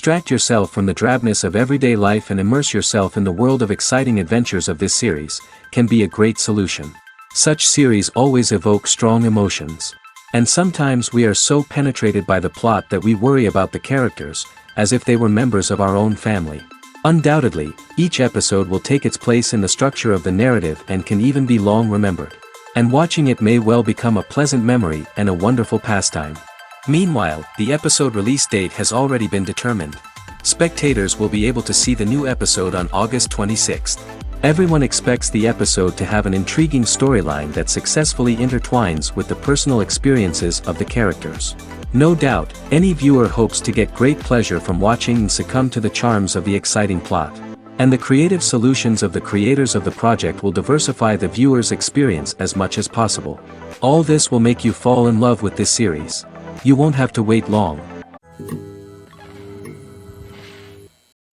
Distract yourself from the drabness of everyday life and immerse yourself in the world of exciting adventures of this series, can be a great solution. Such series always evoke strong emotions. And sometimes we are so penetrated by the plot that we worry about the characters, as if they were members of our own family. Undoubtedly, each episode will take its place in the structure of the narrative and can even be long remembered. And watching it may well become a pleasant memory and a wonderful pastime. Meanwhile, the episode release date has already been determined. Spectators will be able to see the new episode on August 26th. Everyone expects the episode to have an intriguing storyline that successfully intertwines with the personal experiences of the characters. No doubt, any viewer hopes to get great pleasure from watching and succumb to the charms of the exciting plot. And the creative solutions of the creators of the project will diversify the viewer's experience as much as possible. All this will make you fall in love with this series. You won't have to wait long.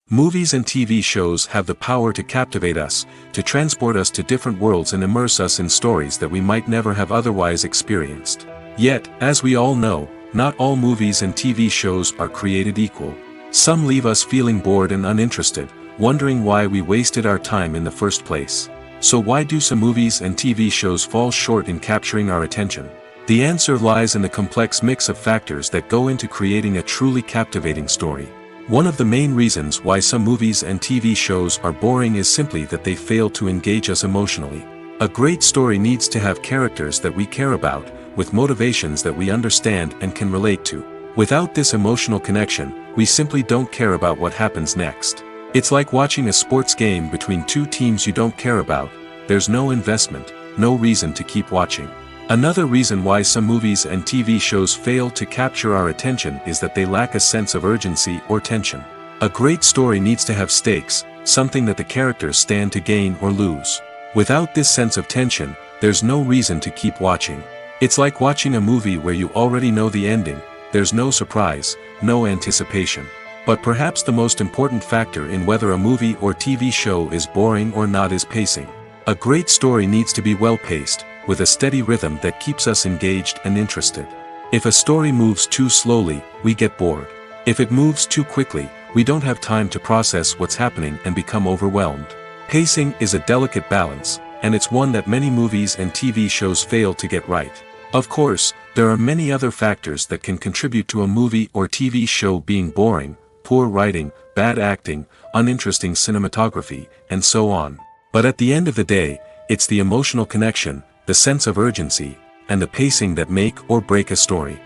Movies and TV shows have the power to captivate us, to transport us to different worlds and immerse us in stories that we might never have otherwise experienced. Yet, as we all know, not all movies and TV shows are created equal. Some leave us feeling bored and uninterested, wondering why we wasted our time in the first place. So why do some movies and TV shows fall short in capturing our attention? The answer lies in the complex mix of factors that go into creating a truly captivating story. One of the main reasons why some movies and TV shows are boring is simply that they fail to engage us emotionally. A great story needs to have characters that we care about, with motivations that we understand and can relate to. Without this emotional connection, we simply don't care about what happens next. It's like watching a sports game between two teams you don't care about. There's no investment, no reason to keep watching. Another reason why some movies and TV shows fail to capture our attention is that they lack a sense of urgency or tension. A great story needs to have stakes, something that the characters stand to gain or lose. Without this sense of tension, there's no reason to keep watching. It's like watching a movie where you already know the ending, there's no surprise, no anticipation. But perhaps the most important factor in whether a movie or TV show is boring or not is pacing. A great story needs to be well-paced, with a steady rhythm that keeps us engaged and interested. If a story moves too slowly, we get bored. If it moves too quickly, we don't have time to process what's happening and become overwhelmed. Pacing is a delicate balance, and it's one that many movies and TV shows fail to get right. Of course, there are many other factors that can contribute to a movie or TV show being boring: poor writing, bad acting, uninteresting cinematography, and so on. But at the end of the day, it's the emotional connection, the sense of urgency, and the pacing that make or break a story.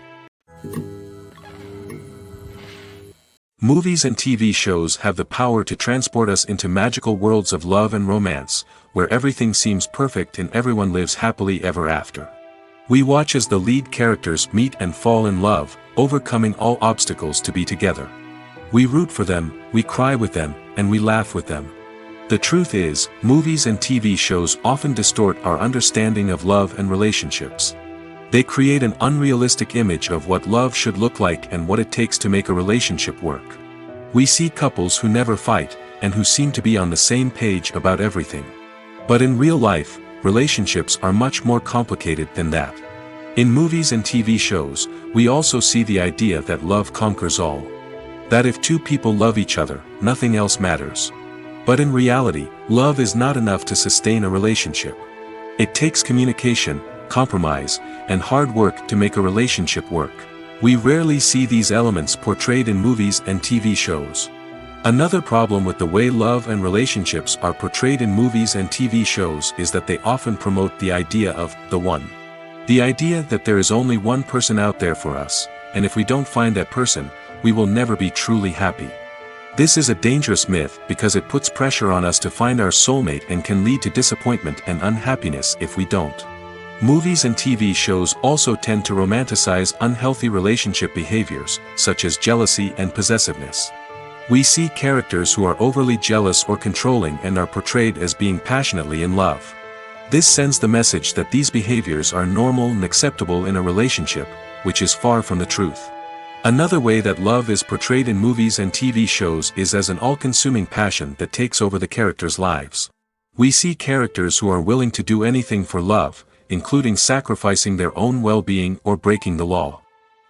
Movies and TV shows have the power to transport us into magical worlds of love and romance, where everything seems perfect and everyone lives happily ever after. We watch as the lead characters meet and fall in love, overcoming all obstacles to be together. We root for them, we cry with them, and we laugh with them. The truth is, movies and TV shows often distort our understanding of love and relationships. They create an unrealistic image of what love should look like and what it takes to make a relationship work. We see couples who never fight, and who seem to be on the same page about everything. But in real life, relationships are much more complicated than that. In movies and TV shows, we also see the idea that love conquers all. That if two people love each other, nothing else matters. But in reality, love is not enough to sustain a relationship. It takes communication, compromise, and hard work to make a relationship work. We rarely see these elements portrayed in movies and TV shows. Another problem with the way love and relationships are portrayed in movies and TV shows is that they often promote the idea of the one. The idea that there is only one person out there for us, and if we don't find that person, we will never be truly happy. This is a dangerous myth because it puts pressure on us to find our soulmate and can lead to disappointment and unhappiness if we don't. Movies and TV shows also tend to romanticize unhealthy relationship behaviors, such as jealousy and possessiveness. We see characters who are overly jealous or controlling and are portrayed as being passionately in love. This sends the message that these behaviors are normal and acceptable in a relationship, which is far from the truth. Another way that love is portrayed in movies and TV shows is as an all-consuming passion that takes over the characters' lives. We see characters who are willing to do anything for love, including sacrificing their own well-being or breaking the law.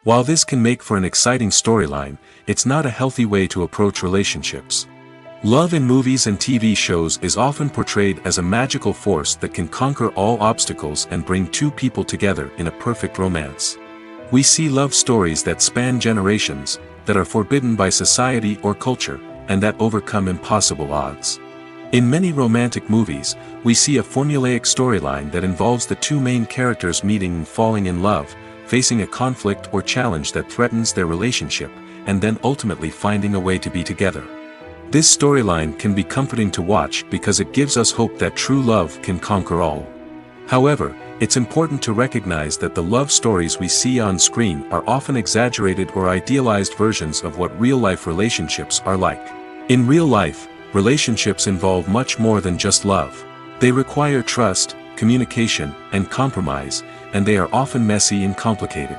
While this can make for an exciting storyline, it's not a healthy way to approach relationships. Love in movies and TV shows is often portrayed as a magical force that can conquer all obstacles and bring two people together in a perfect romance. We see love stories that span generations, that are forbidden by society or culture, and that overcome impossible odds. In many romantic movies, we see a formulaic storyline that involves the two main characters meeting and falling in love, facing a conflict or challenge that threatens their relationship, and then ultimately finding a way to be together. This storyline can be comforting to watch because it gives us hope that true love can conquer all. However, it's important to recognize that the love stories we see on screen are often exaggerated or idealized versions of what real-life relationships are like. In real life, relationships involve much more than just love. They require trust, communication, and compromise, and they are often messy and complicated.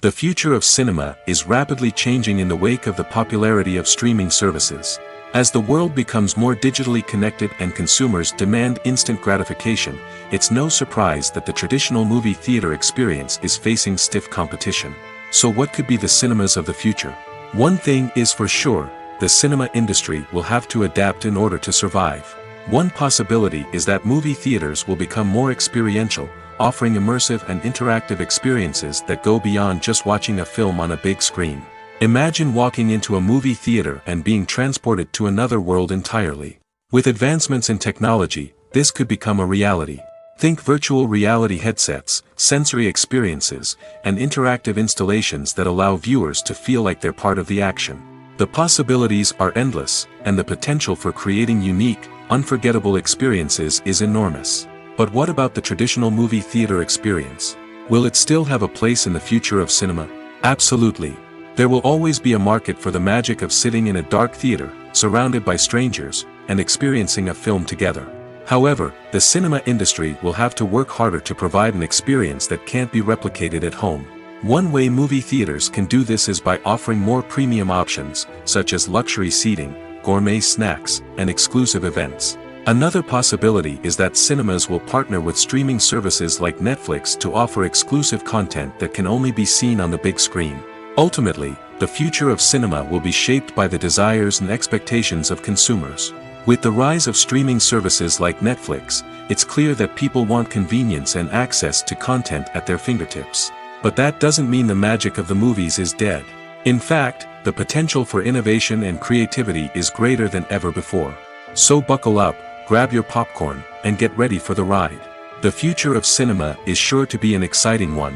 The future of cinema is rapidly changing in the wake of the popularity of streaming services. As the world becomes more digitally connected and consumers demand instant gratification, it's no surprise that the traditional movie theater experience is facing stiff competition. So what could be the cinemas of the future? One thing is for sure, the cinema industry will have to adapt in order to survive. One possibility is that movie theaters will become more experiential, offering immersive and interactive experiences that go beyond just watching a film on a big screen. Imagine walking into a movie theater and being transported to another world entirely. With advancements in technology, this could become a reality. Think virtual reality headsets, sensory experiences, and interactive installations that allow viewers to feel like they're part of the action. The possibilities are endless, and the potential for creating unique, unforgettable experiences is enormous. But what about the traditional movie theater experience? Will it still have a place in the future of cinema? Absolutely. There will always be a market for the magic of sitting in a dark theater, surrounded by strangers, and experiencing a film together. However, the cinema industry will have to work harder to provide an experience that can't be replicated at home. One way movie theaters can do this is by offering more premium options, such as luxury seating, gourmet snacks, and exclusive events. Another possibility is that cinemas will partner with streaming services like Netflix to offer exclusive content that can only be seen on the big screen. Ultimately, the future of cinema will be shaped by the desires and expectations of consumers. With the rise of streaming services like Netflix, it's clear that people want convenience and access to content at their fingertips. But that doesn't mean the magic of the movies is dead. In fact, the potential for innovation and creativity is greater than ever before. So buckle up, grab your popcorn, and get ready for the ride. The future of cinema is sure to be an exciting one.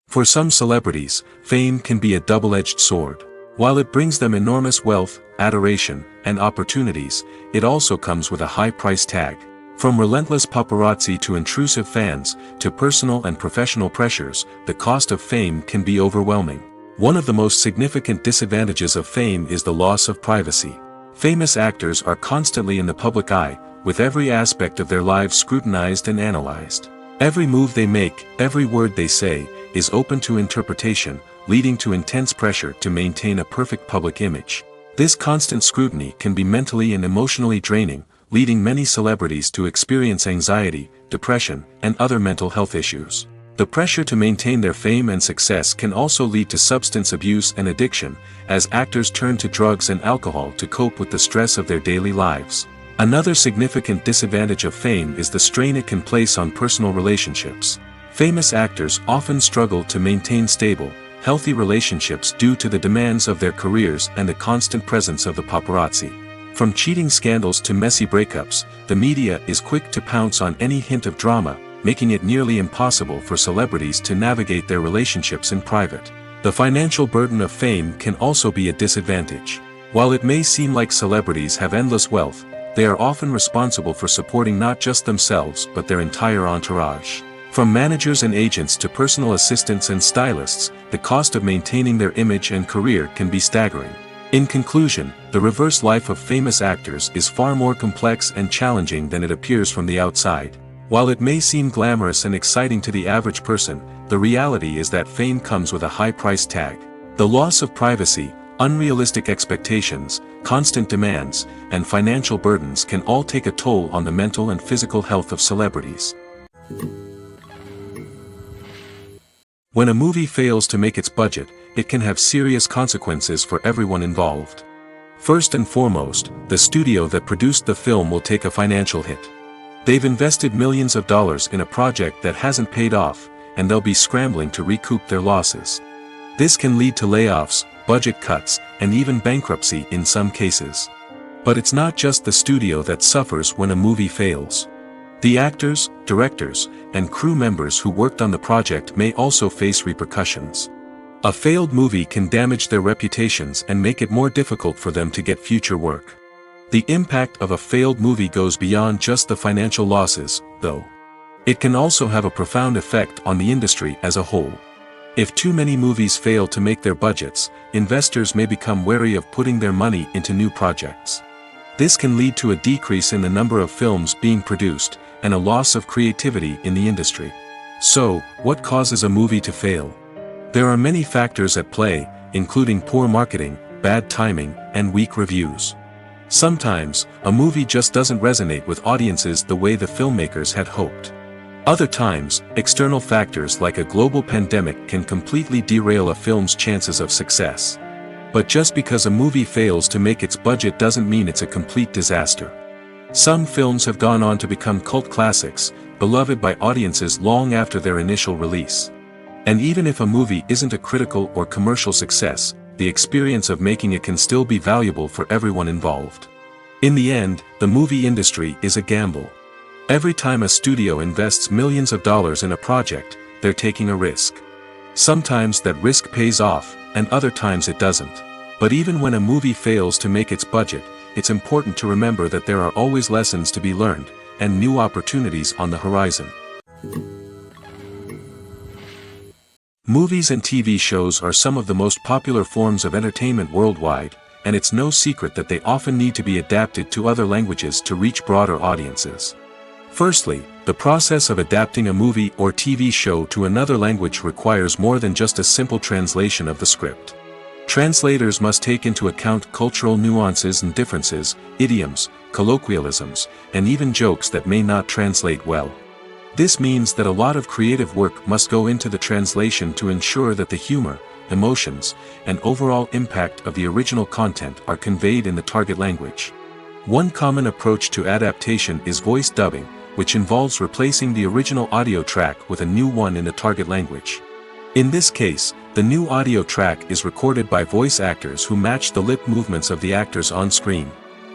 For some celebrities, fame can be a double-edged sword. While it brings them enormous wealth, adoration, and opportunities, it also comes with a high price tag. From relentless paparazzi to intrusive fans, to personal and professional pressures, the cost of fame can be overwhelming. One of the most significant disadvantages of fame is the loss of privacy. Famous actors are constantly in the public eye, with every aspect of their lives scrutinized and analyzed. Every move they make, every word they say, is open to interpretation, leading to intense pressure to maintain a perfect public image. This constant scrutiny can be mentally and emotionally draining, leading many celebrities to experience anxiety, depression, and other mental health issues. The pressure to maintain their fame and success can also lead to substance abuse and addiction, as actors turn to drugs and alcohol to cope with the stress of their daily lives. Another significant disadvantage of fame is the strain it can place on personal relationships. Famous actors often struggle to maintain stable, healthy relationships due to the demands of their careers and the constant presence of the paparazzi. From cheating scandals to messy breakups, the media is quick to pounce on any hint of drama, making it nearly impossible for celebrities to navigate their relationships in private. The financial burden of fame can also be a disadvantage. While it may seem like celebrities have endless wealth, they are often responsible for supporting not just themselves but their entire entourage. From managers and agents to personal assistants and stylists, the cost of maintaining their image and career can be staggering. In conclusion, the reverse life of famous actors is far more complex and challenging than it appears from the outside. While it may seem glamorous and exciting to the average person, the reality is that fame comes with a high price tag. The loss of privacy, Unrealistic expectations, constant demands, and financial burdens can all take a toll on the mental and physical health of celebrities. When a movie fails to make its budget, it can have serious consequences for everyone involved. First and foremost, the studio that produced the film will take a financial hit. They've invested millions of dollars in a project that hasn't paid off, and they'll be scrambling to recoup their losses. This can lead to layoffs, budget cuts, and even bankruptcy in some cases. But it's not just the studio that suffers when a movie fails. The actors, directors, and crew members who worked on the project may also face repercussions. A failed movie can damage their reputations and make it more difficult for them to get future work. The impact of a failed movie goes beyond just the financial losses, though. It can also have a profound effect on the industry as a whole. If too many movies fail to make their budgets, investors may become wary of putting their money into new projects. This can lead to a decrease in the number of films being produced, and a loss of creativity in the industry. So, what causes a movie to fail? There are many factors at play, including poor marketing, bad timing, and weak reviews. Sometimes, a movie just doesn't resonate with audiences the way the filmmakers had hoped. Other times, external factors like a global pandemic can completely derail a film's chances of success. But just because a movie fails to make its budget doesn't mean it's a complete disaster. Some films have gone on to become cult classics, beloved by audiences long after their initial release. And even if a movie isn't a critical or commercial success, the experience of making it can still be valuable for everyone involved. In the end, the movie industry is a gamble. Every time a studio invests millions of dollars in a project, they're taking a risk. Sometimes that risk pays off, and other times it doesn't. But even when a movie fails to make its budget, it's important to remember that there are always lessons to be learned, and new opportunities on the horizon. Movies and TV shows are some of the most popular forms of entertainment worldwide, and it's no secret that they often need to be adapted to other languages to reach broader audiences. Firstly, the process of adapting a movie or TV show to another language requires more than just a simple translation of the script. Translators must take into account cultural nuances and differences, idioms, colloquialisms, and even jokes that may not translate well. This means that a lot of creative work must go into the translation to ensure that the humor, emotions, and overall impact of the original content are conveyed in the target language. One common approach to adaptation is voice dubbing, which involves replacing the original audio track with a new one in the target language. In this case, the new audio track is recorded by voice actors who match the lip movements of the actors on screen.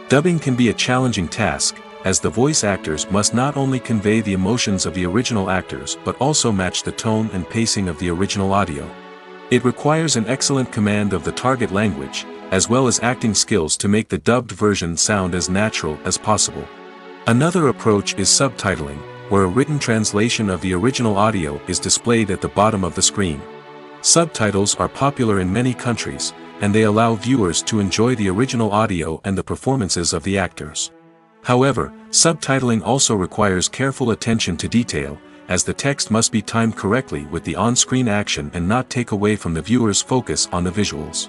Dubbing can be a challenging task, as the voice actors must not only convey the emotions of the original actors but also match the tone and pacing of the original audio. It requires an excellent command of the target language, as well as acting skills to make the dubbed version sound as natural as possible. Another approach is subtitling, where a written translation of the original audio is displayed at the bottom of the screen. Subtitles are popular in many countries, and they allow viewers to enjoy the original audio and the performances of the actors. However, subtitling also requires careful attention to detail, as the text must be timed correctly with the on-screen action and not take away from the viewer's focus on the visuals.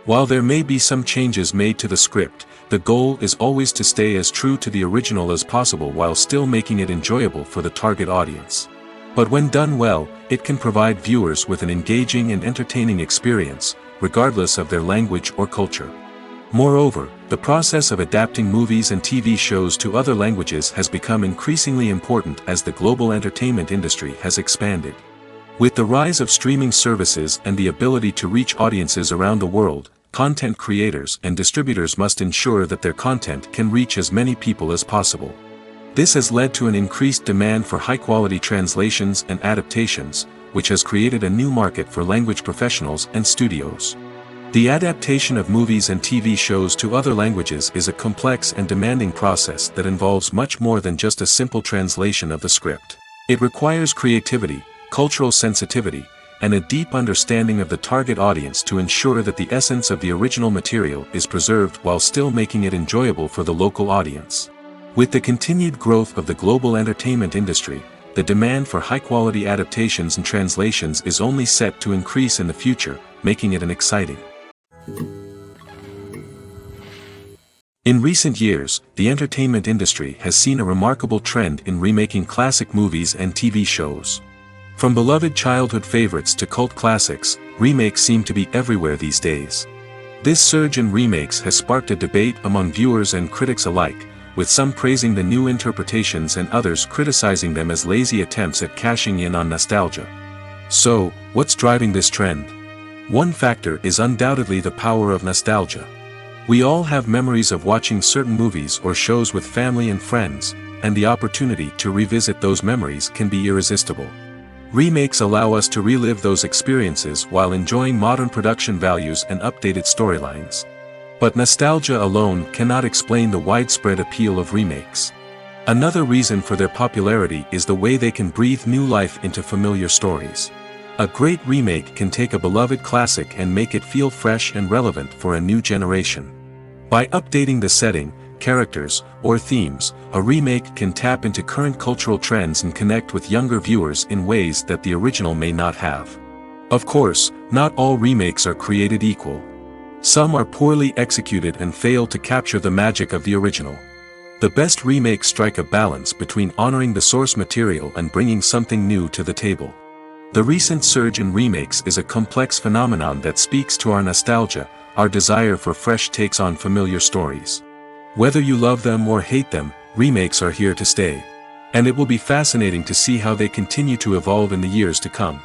While there may be some changes made to the script, the goal is always to stay as true to the original as possible while still making it enjoyable for the target audience. But when done well, it can provide viewers with an engaging and entertaining experience, regardless of their language or culture. Moreover, the process of adapting movies and TV shows to other languages has become increasingly important as the global entertainment industry has expanded. With the rise of streaming services and the ability to reach audiences around the world, content creators and distributors must ensure that their content can reach as many people as possible. This has led to an increased demand for high-quality translations and adaptations, which has created a new market for language professionals and studios. The adaptation of movies and TV shows to other languages is a complex and demanding process that involves much more than just a simple translation of the script. It requires creativity, cultural sensitivity, and a deep understanding of the target audience to ensure that the essence of the original material is preserved while still making it enjoyable for the local audience. With the continued growth of the global entertainment industry, the demand for high-quality adaptations and translations is only set to increase in the future, making it an exciting In recent years, the entertainment industry has seen a remarkable trend in remaking classic movies and TV shows. From beloved childhood favorites to cult classics, remakes seem to be everywhere these days. This surge in remakes has sparked a debate among viewers and critics alike, with some praising the new interpretations and others criticizing them as lazy attempts at cashing in on nostalgia. So, what's driving this trend? One factor is undoubtedly the power of nostalgia. We all have memories of watching certain movies or shows with family and friends, and the opportunity to revisit those memories can be irresistible. Remakes allow us to relive those experiences while enjoying modern production values and updated storylines. But nostalgia alone cannot explain the widespread appeal of remakes. Another reason for their popularity is the way they can breathe new life into familiar stories. A great remake can take a beloved classic and make it feel fresh and relevant for a new generation. By updating the setting, characters, or themes, a remake can tap into current cultural trends and connect with younger viewers in ways that the original may not have. Of course, not all remakes are created equal. Some are poorly executed and fail to capture the magic of the original. The best remakes strike a balance between honoring the source material and bringing something new to the table. The recent surge in remakes is a complex phenomenon that speaks to our nostalgia, our desire for fresh takes on familiar stories. Whether you love them or hate them, remakes are here to stay. And it will be fascinating to see how they continue to evolve in the years to come.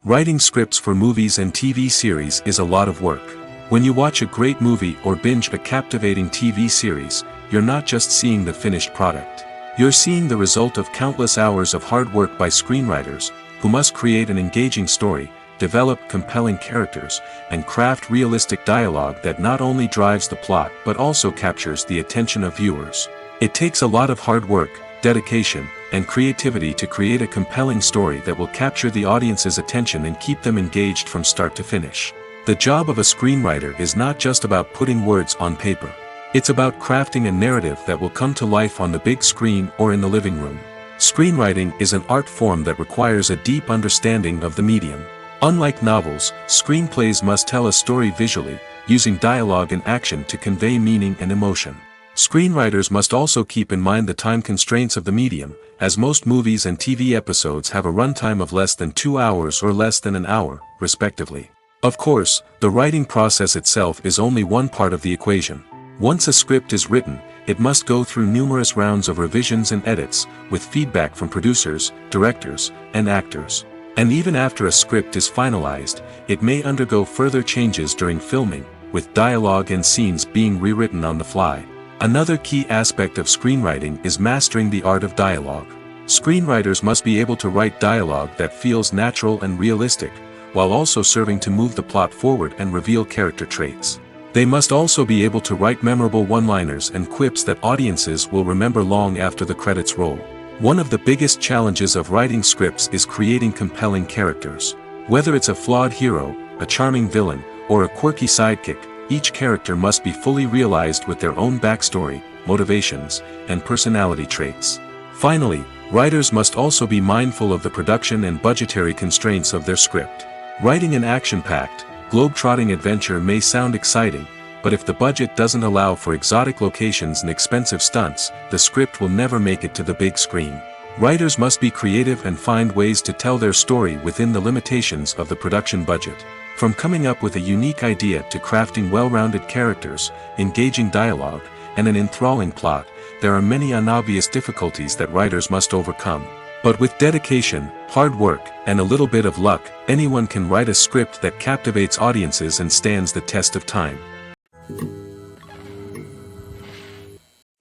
Writing scripts for movies and TV series is a lot of work. When you watch a great movie or binge a captivating TV series, you're not just seeing the finished product. You're seeing the result of countless hours of hard work by screenwriters, who must create an engaging story, develop compelling characters, and craft realistic dialogue that not only drives the plot but also captures the attention of viewers. It takes a lot of hard work, dedication, and creativity to create a compelling story that will capture the audience's attention and keep them engaged from start to finish. The job of a screenwriter is not just about putting words on paper. It's about crafting a narrative that will come to life on the big screen or in the living room. Screenwriting is an art form that requires a deep understanding of the medium. Unlike novels, screenplays must tell a story visually, using dialogue and action to convey meaning and emotion. Screenwriters must also keep in mind the time constraints of the medium, as most movies and TV episodes have a runtime of less than 2 hours or less than an hour, respectively. Of course, the writing process itself is only one part of the equation. Once a script is written, it must go through numerous rounds of revisions and edits, with feedback from producers, directors, and actors. And even after a script is finalized, it may undergo further changes during filming, with dialogue and scenes being rewritten on the fly. Another key aspect of screenwriting is mastering the art of dialogue. Screenwriters must be able to write dialogue that feels natural and realistic, while also serving to move the plot forward and reveal character traits. They must also be able to write memorable one-liners and quips that audiences will remember long after the credits roll. One of the biggest challenges of writing scripts is creating compelling characters. Whether it's a flawed hero, a charming villain, or a quirky sidekick, each character must be fully realized with their own backstory, motivations, and personality traits. Finally, writers must also be mindful of the production and budgetary constraints of their script. Writing an action-packed, globe-trotting adventure may sound exciting, but if the budget doesn't allow for exotic locations and expensive stunts, the script will never make it to the big screen. Writers must be creative and find ways to tell their story within the limitations of the production budget. From coming up with a unique idea to crafting well-rounded characters, engaging dialogue, and an enthralling plot, there are many unobvious difficulties that writers must overcome. But with dedication, hard work, and a little bit of luck, anyone can write a script that captivates audiences and stands the test of time.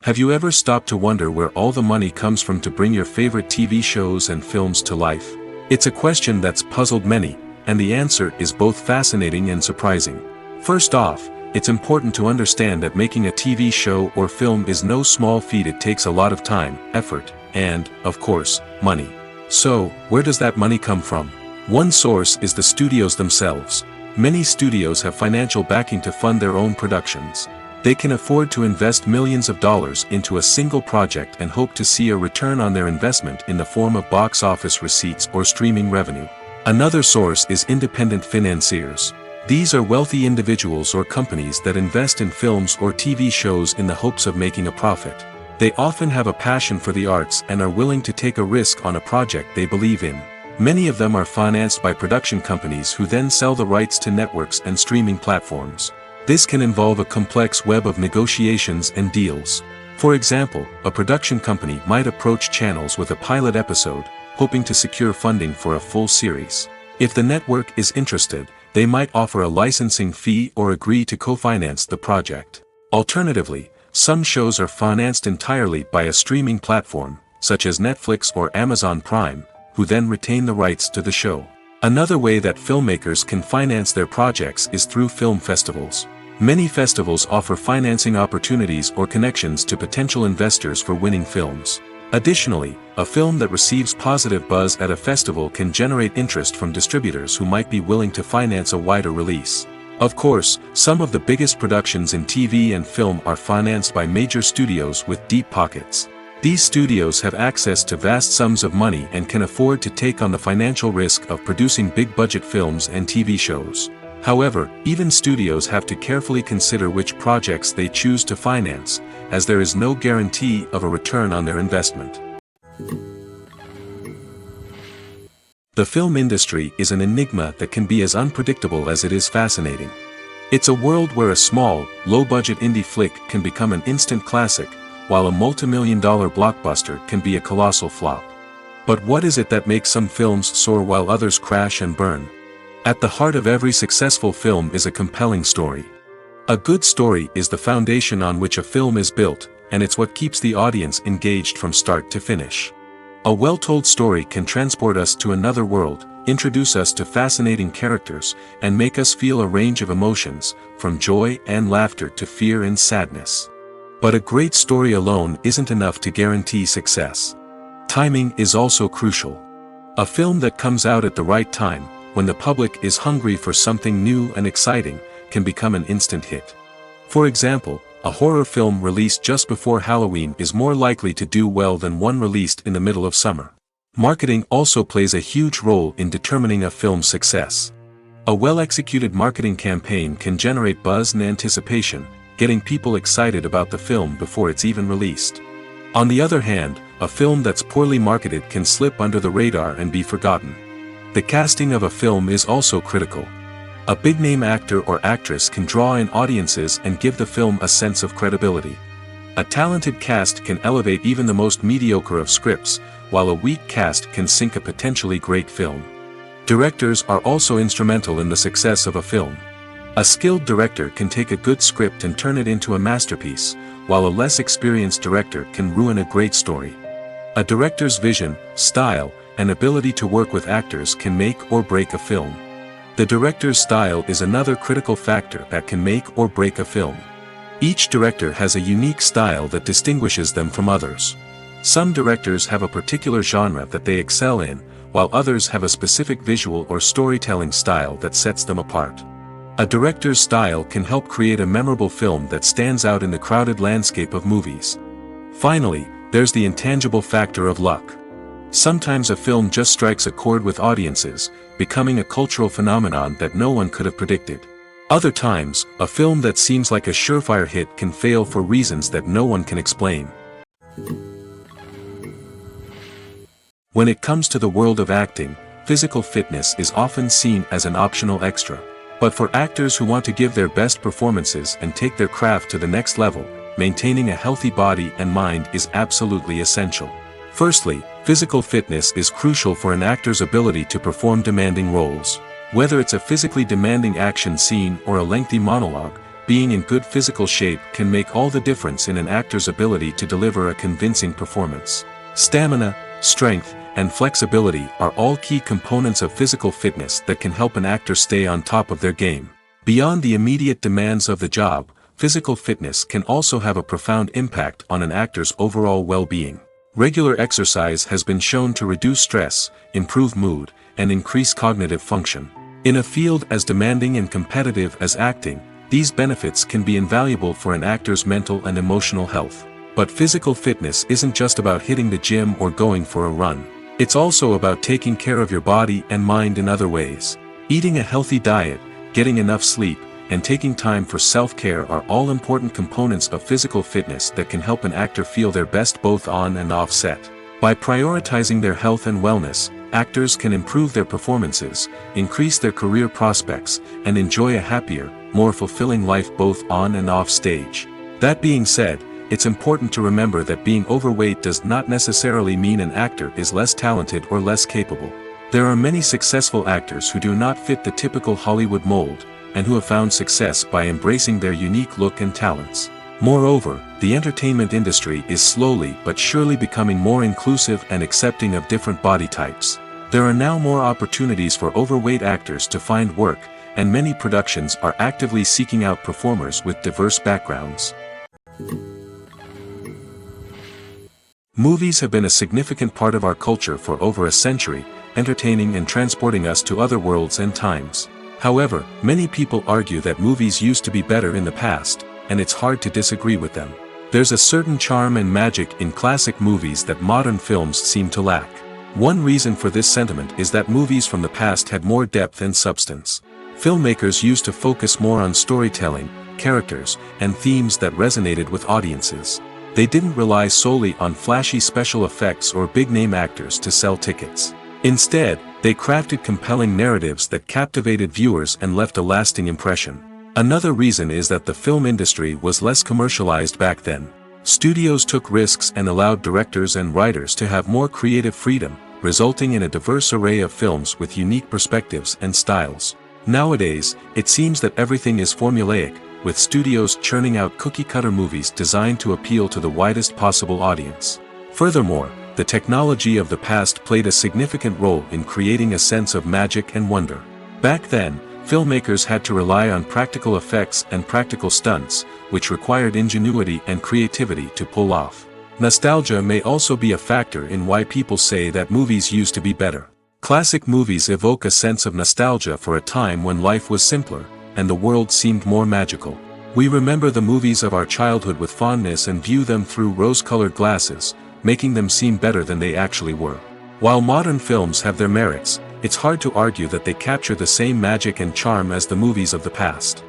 Have you ever stopped to wonder where all the money comes from to bring your favorite TV shows and films to life? It's a question that's puzzled many, and the answer is both fascinating and surprising. First off, it's important to understand that making a TV show or film is no small feat. It takes a lot of time, effort, and, of course, money. So, where does that money come from? One source is the studios themselves. Many studios have financial backing to fund their own productions. They can afford to invest millions of dollars into a single project and hope to see a return on their investment in the form of box office receipts or streaming revenue. Another source is independent financiers. These are wealthy individuals or companies that invest in films or TV shows in the hopes of making a profit. They often have a passion for the arts and are willing to take a risk on a project they believe in. Many of them are financed by production companies who then sell the rights to networks and streaming platforms. This can involve a complex web of negotiations and deals. For example, a production company might approach channels with a pilot episode, hoping to secure funding for a full series. If the network is interested, they might offer a licensing fee or agree to co-finance the project. Alternatively, some shows are financed entirely by a streaming platform, such as Netflix or Amazon Prime, who then retain the rights to the show. Another way that filmmakers can finance their projects is through film festivals. Many festivals offer financing opportunities or connections to potential investors for winning films. Additionally, a film that receives positive buzz at a festival can generate interest from distributors who might be willing to finance a wider release. Of course, some of the biggest productions in TV and film are financed by major studios with deep pockets. These studios have access to vast sums of money and can afford to take on the financial risk of producing big-budget films and TV shows. However, even studios have to carefully consider which projects they choose to finance, as there is no guarantee of a return on their investment. The film industry is an enigma that can be as unpredictable as it is fascinating. It's a world where a small, low-budget indie flick can become an instant classic, while a multi-million-dollar blockbuster can be a colossal flop. But what is it that makes some films soar while others crash and burn? At the heart of every successful film is a compelling story. A good story is the foundation on which a film is built, and it's what keeps the audience engaged from start to finish. A well-told story can transport us to another world, introduce us to fascinating characters, and make us feel a range of emotions, from joy and laughter to fear and sadness. But a great story alone isn't enough to guarantee success. Timing is also crucial. A film that comes out at the right time, when the public is hungry for something new and exciting, can become an instant hit. For example, a horror film released just before Halloween is more likely to do well than one released in the middle of summer. Marketing also plays a huge role in determining a film's success. A well-executed marketing campaign can generate buzz and anticipation, getting people excited about the film before it's even released. On the other hand, a film that's poorly marketed can slip under the radar and be forgotten. The casting of a film is also critical. A big-name actor or actress can draw in audiences and give the film a sense of credibility. A talented cast can elevate even the most mediocre of scripts, while a weak cast can sink a potentially great film. Directors are also instrumental in the success of a film. A skilled director can take a good script and turn it into a masterpiece, while a less experienced director can ruin a great story. A director's vision, style, and ability to work with actors can make or break a film. The director's style is another critical factor that can make or break a film. Each director has a unique style that distinguishes them from others. Some directors have a particular genre that they excel in, while others have a specific visual or storytelling style that sets them apart. A director's style can help create a memorable film that stands out in the crowded landscape of movies. Finally, there's the intangible factor of luck. Sometimes a film just strikes a chord with audiences, becoming a cultural phenomenon that no one could have predicted. Other times, a film that seems like a surefire hit can fail for reasons that no one can explain. When it comes to the world of acting, physical fitness is often seen as an optional extra. But for actors who want to give their best performances and take their craft to the next level, maintaining a healthy body and mind is absolutely essential. Firstly, physical fitness is crucial for an actor's ability to perform demanding roles. Whether it's a physically demanding action scene or a lengthy monologue, being in good physical shape can make all the difference in an actor's ability to deliver a convincing performance. Stamina, strength, and flexibility are all key components of physical fitness that can help an actor stay on top of their game. Beyond the immediate demands of the job, physical fitness can also have a profound impact on an actor's overall well-being. Regular exercise has been shown to reduce stress, improve mood, and increase cognitive function. In a field as demanding and competitive as acting, these benefits can be invaluable for an actor's mental and emotional health. But physical fitness isn't just about hitting the gym or going for a run. It's also about taking care of your body and mind in other ways. Eating a healthy diet, getting enough sleep, and taking time for self-care are all important components of physical fitness that can help an actor feel their best both on and off set. By prioritizing their health and wellness, actors can improve their performances, increase their career prospects, and enjoy a happier, more fulfilling life both on and off stage. That being said, it's important to remember that being overweight does not necessarily mean an actor is less talented or less capable. There are many successful actors who do not fit the typical Hollywood mold, and who have found success by embracing their unique look and talents. Moreover, the entertainment industry is slowly but surely becoming more inclusive and accepting of different body types. There are now more opportunities for overweight actors to find work, and many productions are actively seeking out performers with diverse backgrounds. Movies have been a significant part of our culture for over a century, entertaining and transporting us to other worlds and times. However, many people argue that movies used to be better in the past, and it's hard to disagree with them. There's a certain charm and magic in classic movies that modern films seem to lack. One reason for this sentiment is that movies from the past had more depth and substance. Filmmakers used to focus more on storytelling, characters, and themes that resonated with audiences. They didn't rely solely on flashy special effects or big-name actors to sell tickets. Instead, they crafted compelling narratives that captivated viewers and left a lasting impression. Another reason is that the film industry was less commercialized back then. Studios took risks and allowed directors and writers to have more creative freedom, resulting in a diverse array of films with unique perspectives and styles. Nowadays, it seems that everything is formulaic, with studios churning out cookie-cutter movies designed to appeal to the widest possible audience. Furthermore, the technology of the past played a significant role in creating a sense of magic and wonder. Back then, filmmakers had to rely on practical effects and practical stunts, which required ingenuity and creativity to pull off. Nostalgia may also be a factor in why people say that movies used to be better. Classic movies evoke a sense of nostalgia for a time when life was simpler, and the world seemed more magical. We remember the movies of our childhood with fondness and view them through rose-colored glasses, making them seem better than they actually were. While modern films have their merits, it's hard to argue that they capture the same magic and charm as the movies of the past.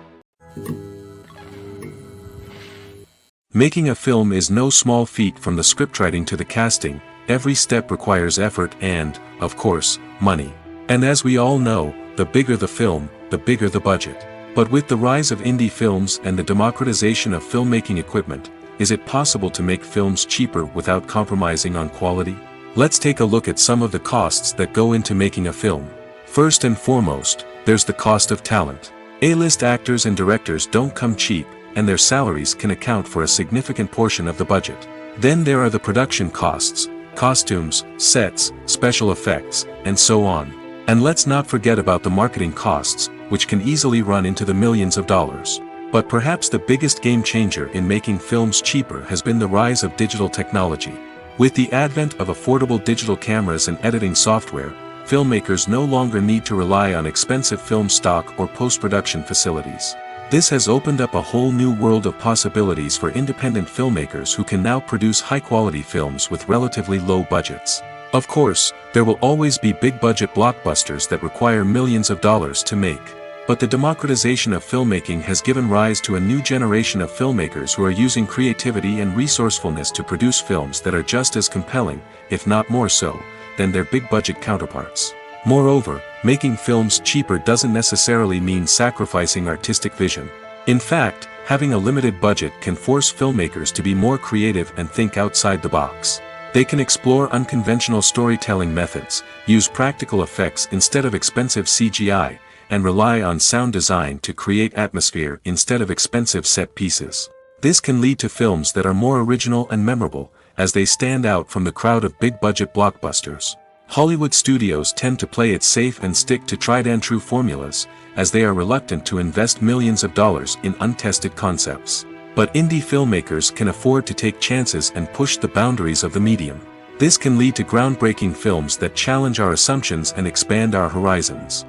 Making a film is no small feat. From the scriptwriting to the casting, every step requires effort and, of course, money. And as we all know, the bigger the film, the bigger the budget. But with the rise of indie films and the democratization of filmmaking equipment, is it possible to make films cheaper without compromising on quality? Let's take a look at some of the costs that go into making a film. First and foremost, there's the cost of talent. A-list actors and directors don't come cheap, and their salaries can account for a significant portion of the budget. Then there are the production costs, costumes, sets, special effects, and so on. And let's not forget about the marketing costs, which can easily run into the millions of dollars. But perhaps the biggest game changer in making films cheaper has been the rise of digital technology. With the advent of affordable digital cameras and editing software, filmmakers no longer need to rely on expensive film stock or post-production facilities. This has opened up a whole new world of possibilities for independent filmmakers who can now produce high-quality films with relatively low budgets. Of course, there will always be big-budget blockbusters that require millions of dollars to make. But the democratization of filmmaking has given rise to a new generation of filmmakers who are using creativity and resourcefulness to produce films that are just as compelling, if not more so, than their big-budget counterparts. Moreover, making films cheaper doesn't necessarily mean sacrificing artistic vision. In fact, having a limited budget can force filmmakers to be more creative and think outside the box. They can explore unconventional storytelling methods, use practical effects instead of expensive CGI, and rely on sound design to create atmosphere instead of expensive set pieces. This can lead to films that are more original and memorable, as they stand out from the crowd of big-budget blockbusters. Hollywood studios tend to play it safe and stick to tried-and-true formulas, as they are reluctant to invest millions of dollars in untested concepts. But indie filmmakers can afford to take chances and push the boundaries of the medium. This can lead to groundbreaking films that challenge our assumptions and expand our horizons.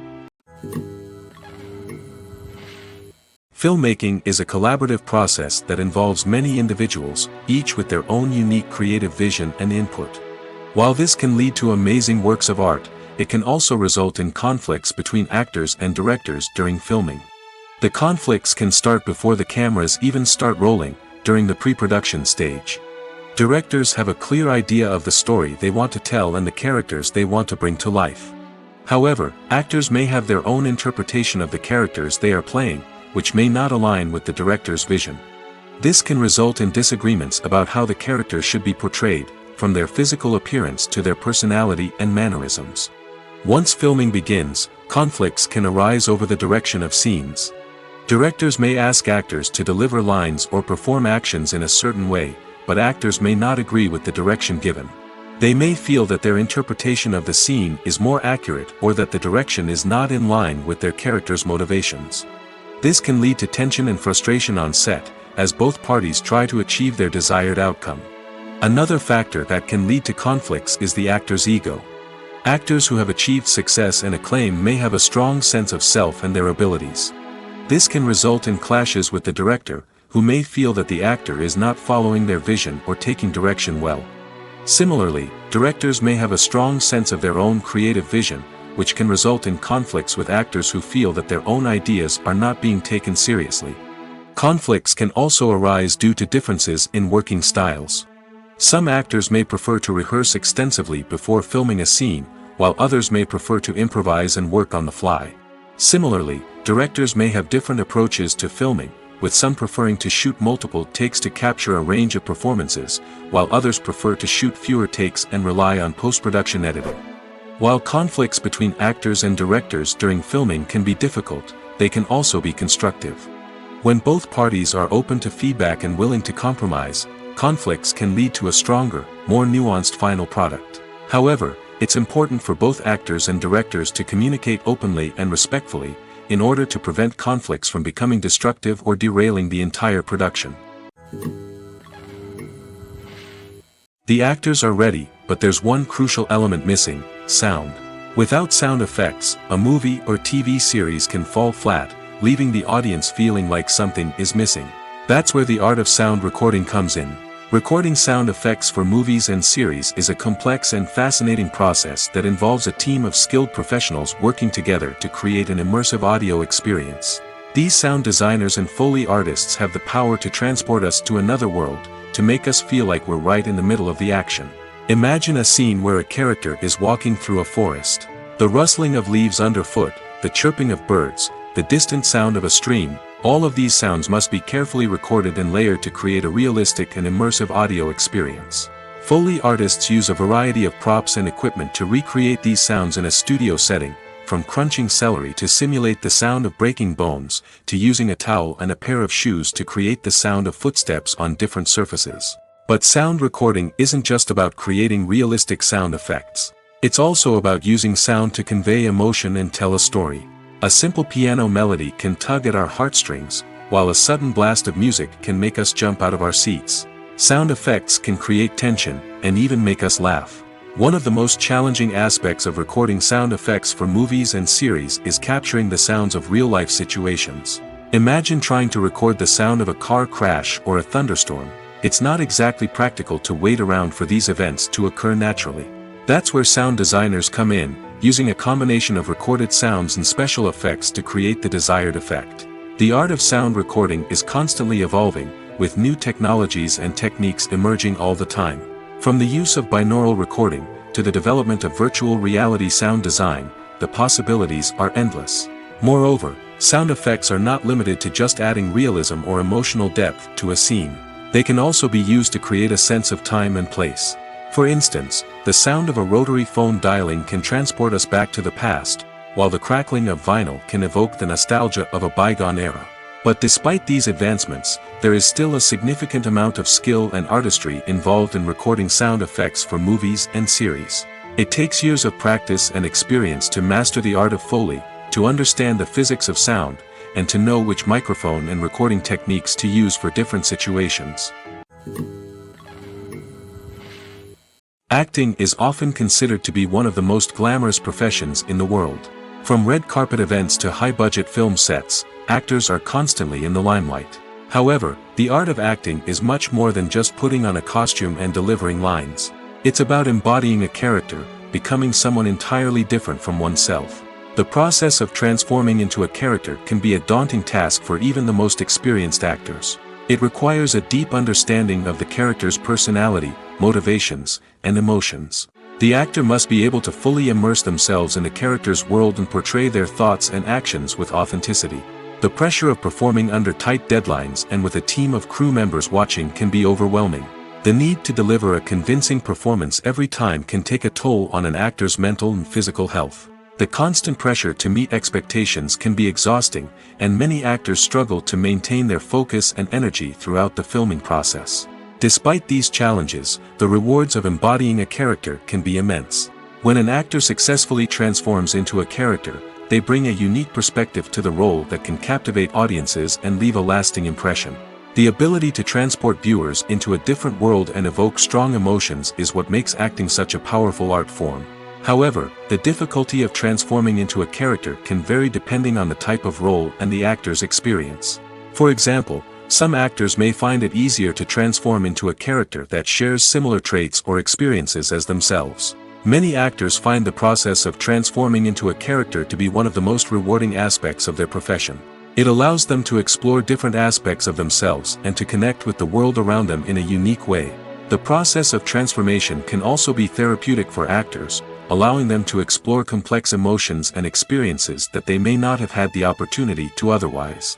Filmmaking is a collaborative process that involves many individuals, each with their own unique creative vision and input. While this can lead to amazing works of art, it can also result in conflicts between actors and directors during filming. The conflicts can start before the cameras even start rolling, during the pre-production stage. Directors have a clear idea of the story they want to tell and the characters they want to bring to life. However, actors may have their own interpretation of the characters they are playing, which may not align with the director's vision. This can result in disagreements about how the character should be portrayed, from their physical appearance to their personality and mannerisms. Once filming begins, conflicts can arise over the direction of scenes. Directors may ask actors to deliver lines or perform actions in a certain way, but actors may not agree with the direction given. They may feel that their interpretation of the scene is more accurate or that the direction is not in line with their character's motivations. This can lead to tension and frustration on set, as both parties try to achieve their desired outcome. Another factor that can lead to conflicts is the actor's ego. Actors who have achieved success and acclaim may have a strong sense of self and their abilities. This can result in clashes with the director, who may feel that the actor is not following their vision or taking direction well. Similarly, directors may have a strong sense of their own creative vision, which can result in conflicts with actors who feel that their own ideas are not being taken seriously. Conflicts can also arise due to differences in working styles. Some actors may prefer to rehearse extensively before filming a scene, while others may prefer to improvise and work on the fly. Similarly, directors may have different approaches to filming, with some preferring to shoot multiple takes to capture a range of performances, while others prefer to shoot fewer takes and rely on post-production editing. While conflicts between actors and directors during filming can be difficult, they can also be constructive. When both parties are open to feedback and willing to compromise, conflicts can lead to a stronger, more nuanced final product. However, it's important for both actors and directors to communicate openly and respectfully, in order to prevent conflicts from becoming destructive or derailing the entire production. The actors are ready, but there's one crucial element missing: sound. Without sound effects, a movie or TV series can fall flat, leaving the audience feeling like something is missing. That's where the art of sound recording comes in. Recording sound effects for movies and series is a complex and fascinating process that involves a team of skilled professionals working together to create an immersive audio experience. These sound designers and Foley artists have the power to transport us to another world, to make us feel like we're right in the middle of the action. Imagine a scene where a character is walking through a forest. The rustling of leaves underfoot, the chirping of birds, the distant sound of a stream, all of these sounds must be carefully recorded and layered to create a realistic and immersive audio experience. Foley artists use a variety of props and equipment to recreate these sounds in a studio setting, from crunching celery to simulate the sound of breaking bones, to using a towel and a pair of shoes to create the sound of footsteps on different surfaces. But sound recording isn't just about creating realistic sound effects. It's also about using sound to convey emotion and tell a story. A simple piano melody can tug at our heartstrings, while a sudden blast of music can make us jump out of our seats. Sound effects can create tension, and even make us laugh. One of the most challenging aspects of recording sound effects for movies and series is capturing the sounds of real-life situations. Imagine trying to record the sound of a car crash or a thunderstorm. It's not exactly practical to wait around for these events to occur naturally. That's where sound designers come in, using a combination of recorded sounds and special effects to create the desired effect. The art of sound recording is constantly evolving, with new technologies and techniques emerging all the time. From the use of binaural recording, to the development of virtual reality sound design, the possibilities are endless. Moreover, sound effects are not limited to just adding realism or emotional depth to a scene. They can also be used to create a sense of time and place. For instance, the sound of a rotary phone dialing can transport us back to the past, while the crackling of vinyl can evoke the nostalgia of a bygone era. But despite these advancements, there is still a significant amount of skill and artistry involved in recording sound effects for movies and series. It takes years of practice and experience to master the art of Foley, to understand the physics of sound, and to know which microphone and recording techniques to use for different situations. Acting is often considered to be one of the most glamorous professions in the world. From red carpet events to high-budget film sets, actors are constantly in the limelight. However, the art of acting is much more than just putting on a costume and delivering lines. It's about embodying a character, becoming someone entirely different from oneself. The process of transforming into a character can be a daunting task for even the most experienced actors. It requires a deep understanding of the character's personality, motivations, and emotions. The actor must be able to fully immerse themselves in the character's world and portray their thoughts and actions with authenticity. The pressure of performing under tight deadlines and with a team of crew members watching can be overwhelming. The need to deliver a convincing performance every time can take a toll on an actor's mental and physical health. The constant pressure to meet expectations can be exhausting, and many actors struggle to maintain their focus and energy throughout the filming process. Despite these challenges, the rewards of embodying a character can be immense. When an actor successfully transforms into a character, they bring a unique perspective to the role that can captivate audiences and leave a lasting impression. The ability to transport viewers into a different world and evoke strong emotions is what makes acting such a powerful art form. However, the difficulty of transforming into a character can vary depending on the type of role and the actor's experience. For example, some actors may find it easier to transform into a character that shares similar traits or experiences as themselves. Many actors find the process of transforming into a character to be one of the most rewarding aspects of their profession. It allows them to explore different aspects of themselves and to connect with the world around them in a unique way. The process of transformation can also be therapeutic for actors, allowing them to explore complex emotions and experiences that they may not have had the opportunity to otherwise.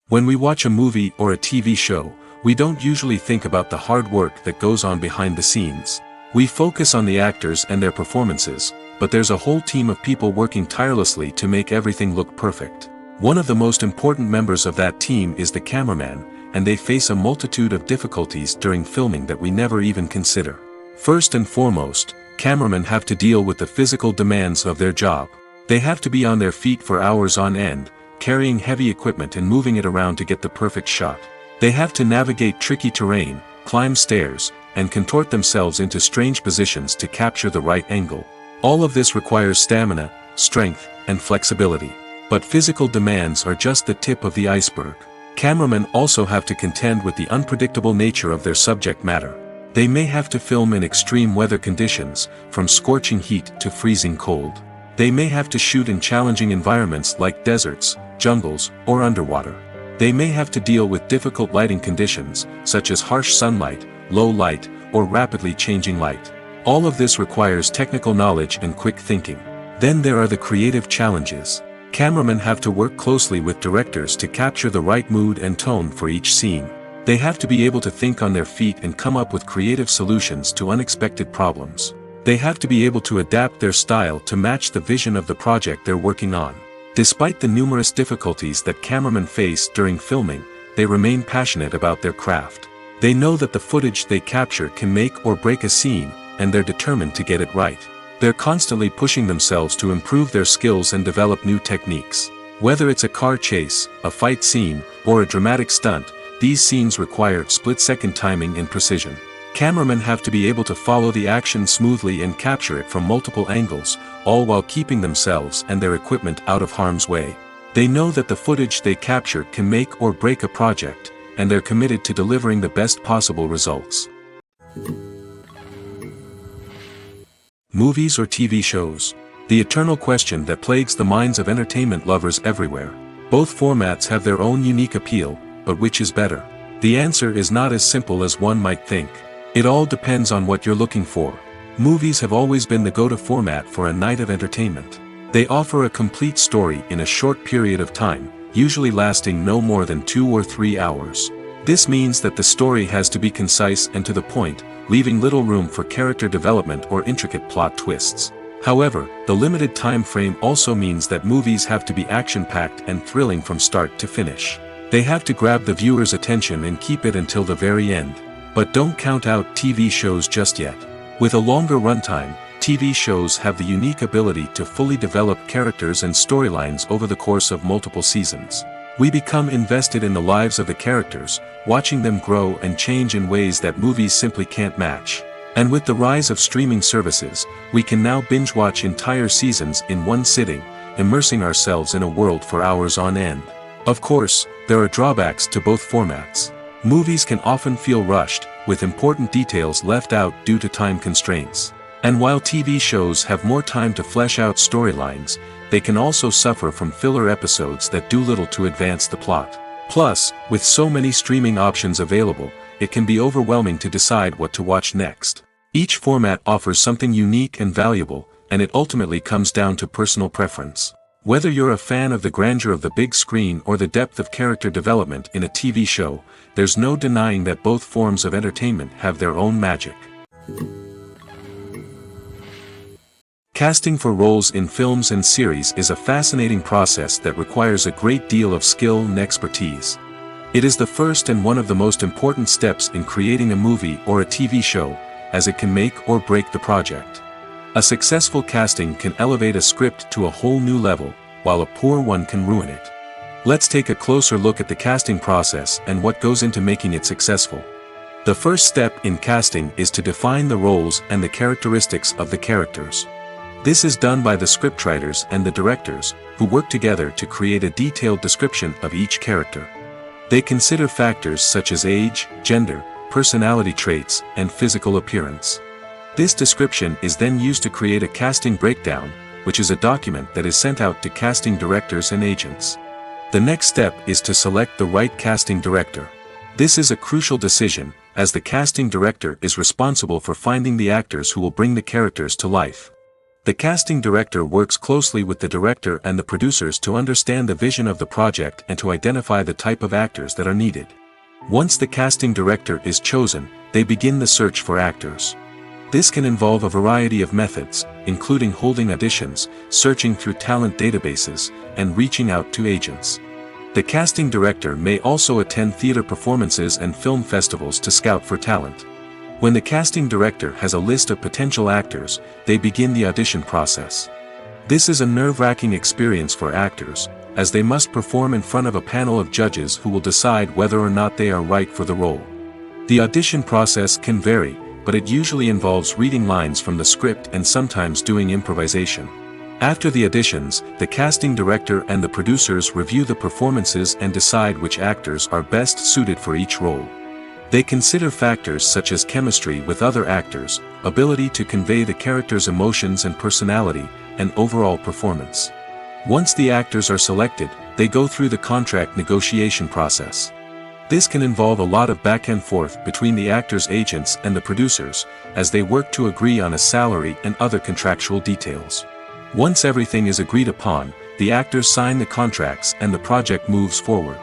When we watch a movie or a TV show, we don't usually think about the hard work that goes on behind the scenes. We focus on the actors and their performances, but there's a whole team of people working tirelessly to make everything look perfect. One of the most important members of that team is the cameraman, and they face a multitude of difficulties during filming that we never even consider. First and foremost, cameramen have to deal with the physical demands of their job. They have to be on their feet for hours on end, carrying heavy equipment and moving it around to get the perfect shot. They have to navigate tricky terrain, climb stairs, and contort themselves into strange positions to capture the right angle. All of this requires stamina, strength, and flexibility. But physical demands are just the tip of the iceberg. Cameramen also have to contend with the unpredictable nature of their subject matter. They may have to film in extreme weather conditions, from scorching heat to freezing cold. They may have to shoot in challenging environments like deserts, jungles, or underwater. They may have to deal with difficult lighting conditions, such as harsh sunlight, low light, or rapidly changing light. All of this requires technical knowledge and quick thinking. Then there are the creative challenges. Cameramen have to work closely with directors to capture the right mood and tone for each scene. They have to be able to think on their feet and come up with creative solutions to unexpected problems. They have to be able to adapt their style to match the vision of the project they're working on. Despite the numerous difficulties that cameramen face during filming, they remain passionate about their craft. They know that the footage they capture can make or break a scene, and they're determined to get it right. They're constantly pushing themselves to improve their skills and develop new techniques. Whether it's a car chase, a fight scene, or a dramatic stunt, these scenes require split-second timing and precision. Cameramen have to be able to follow the action smoothly and capture it from multiple angles, all while keeping themselves and their equipment out of harm's way. They know that the footage they capture can make or break a project, and they're committed to delivering the best possible results. Movies or TV shows? The eternal question that plagues the minds of entertainment lovers everywhere. Both formats have their own unique appeal, but which is better? The answer is not as simple as one might think. It all depends on what you're looking for. Movies have always been the go-to format for a night of entertainment. They offer a complete story in a short period of time, usually lasting no more than 2 or 3 hours. This means that the story has to be concise and to the point, leaving little room for character development or intricate plot twists. However, the limited time frame also means that movies have to be action-packed and thrilling from start to finish. They have to grab the viewer's attention and keep it until the very end. But don't count out TV shows just yet. With a longer runtime, TV shows have the unique ability to fully develop characters and storylines over the course of multiple seasons. We become invested in the lives of the characters, watching them grow and change in ways that movies simply can't match. And with the rise of streaming services, we can now binge-watch entire seasons in one sitting, immersing ourselves in a world for hours on end. Of course, there are drawbacks to both formats. Movies can often feel rushed, with important details left out due to time constraints. And while TV shows have more time to flesh out storylines, they can also suffer from filler episodes that do little to advance the plot. Plus, with so many streaming options available, it can be overwhelming to decide what to watch next. Each format offers something unique and valuable, and it ultimately comes down to personal preference. Whether you're a fan of the grandeur of the big screen or the depth of character development in a TV show, there's no denying that both forms of entertainment have their own magic. Casting for roles in films and series is a fascinating process that requires a great deal of skill and expertise. It is the first and one of the most important steps in creating a movie or a TV show, as it can make or break the project. A successful casting can elevate a script to a whole new level, while a poor one can ruin it. Let's take a closer look at the casting process and what goes into making it successful. The first step in casting is to define the roles and the characteristics of the characters. This is done by the scriptwriters and the directors, who work together to create a detailed description of each character. They consider factors such as age, gender, personality traits, and physical appearance. This description is then used to create a casting breakdown, which is a document that is sent out to casting directors and agents. The next step is to select the right casting director. This is a crucial decision, as the casting director is responsible for finding the actors who will bring the characters to life. The casting director works closely with the director and the producers to understand the vision of the project and to identify the type of actors that are needed. Once the casting director is chosen, they begin the search for actors. This can involve a variety of methods, including holding auditions, searching through talent databases, and reaching out to agents. The casting director may also attend theater performances and film festivals to scout for talent. When the casting director has a list of potential actors, they begin the audition process. This is a nerve-wracking experience for actors, as they must perform in front of a panel of judges who will decide whether or not they are right for the role. The audition process can vary, but it usually involves reading lines from the script and sometimes doing improvisation. After the auditions, the casting director and the producers review the performances and decide which actors are best suited for each role. They consider factors such as chemistry with other actors, ability to convey the character's emotions and personality, and overall performance. Once the actors are selected, they go through the contract negotiation process. This can involve a lot of back and forth between the actors' agents and the producers, as they work to agree on a salary and other contractual details. Once everything is agreed upon, the actors sign the contracts and the project moves forward.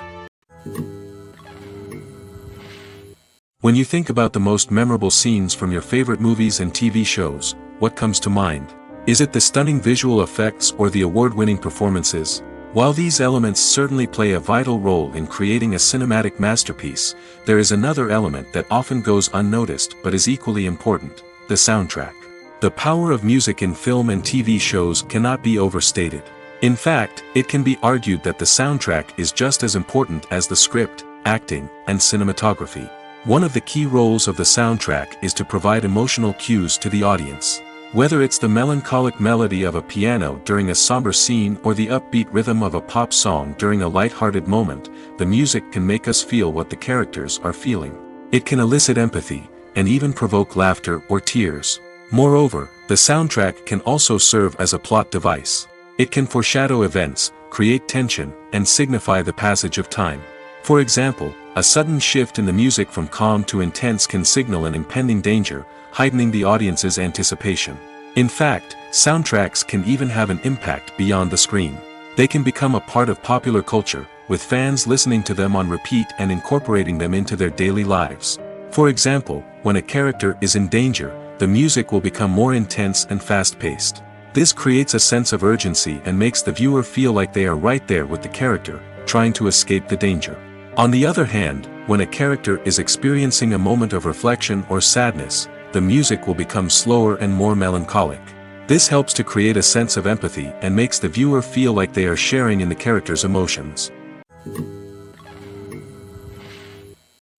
When you think about the most memorable scenes from your favorite movies and TV shows, what comes to mind? Is it the stunning visual effects or the award-winning performances? While these elements certainly play a vital role in creating a cinematic masterpiece, there is another element that often goes unnoticed but is equally important: the soundtrack. The power of music in film and TV shows cannot be overstated. In fact, it can be argued that the soundtrack is just as important as the script, acting, and cinematography. One of the key roles of the soundtrack is to provide emotional cues to the audience. Whether it's the melancholic melody of a piano during a somber scene or the upbeat rhythm of a pop song during a light-hearted moment, the music can make us feel what the characters are feeling. It can elicit empathy, and even provoke laughter or tears. Moreover, the soundtrack can also serve as a plot device. It can foreshadow events, create tension, and signify the passage of time. For example, a sudden shift in the music from calm to intense can signal an impending danger, heightening the audience's anticipation. In fact, soundtracks can even have an impact beyond the screen. They can become a part of popular culture, with fans listening to them on repeat and incorporating them into their daily lives. For example, when a character is in danger, the music will become more intense and fast-paced. This creates a sense of urgency and makes the viewer feel like they are right there with the character, trying to escape the danger. On the other hand, when a character is experiencing a moment of reflection or sadness, the music will become slower and more melancholic. This helps to create a sense of empathy and makes the viewer feel like they are sharing in the character's emotions.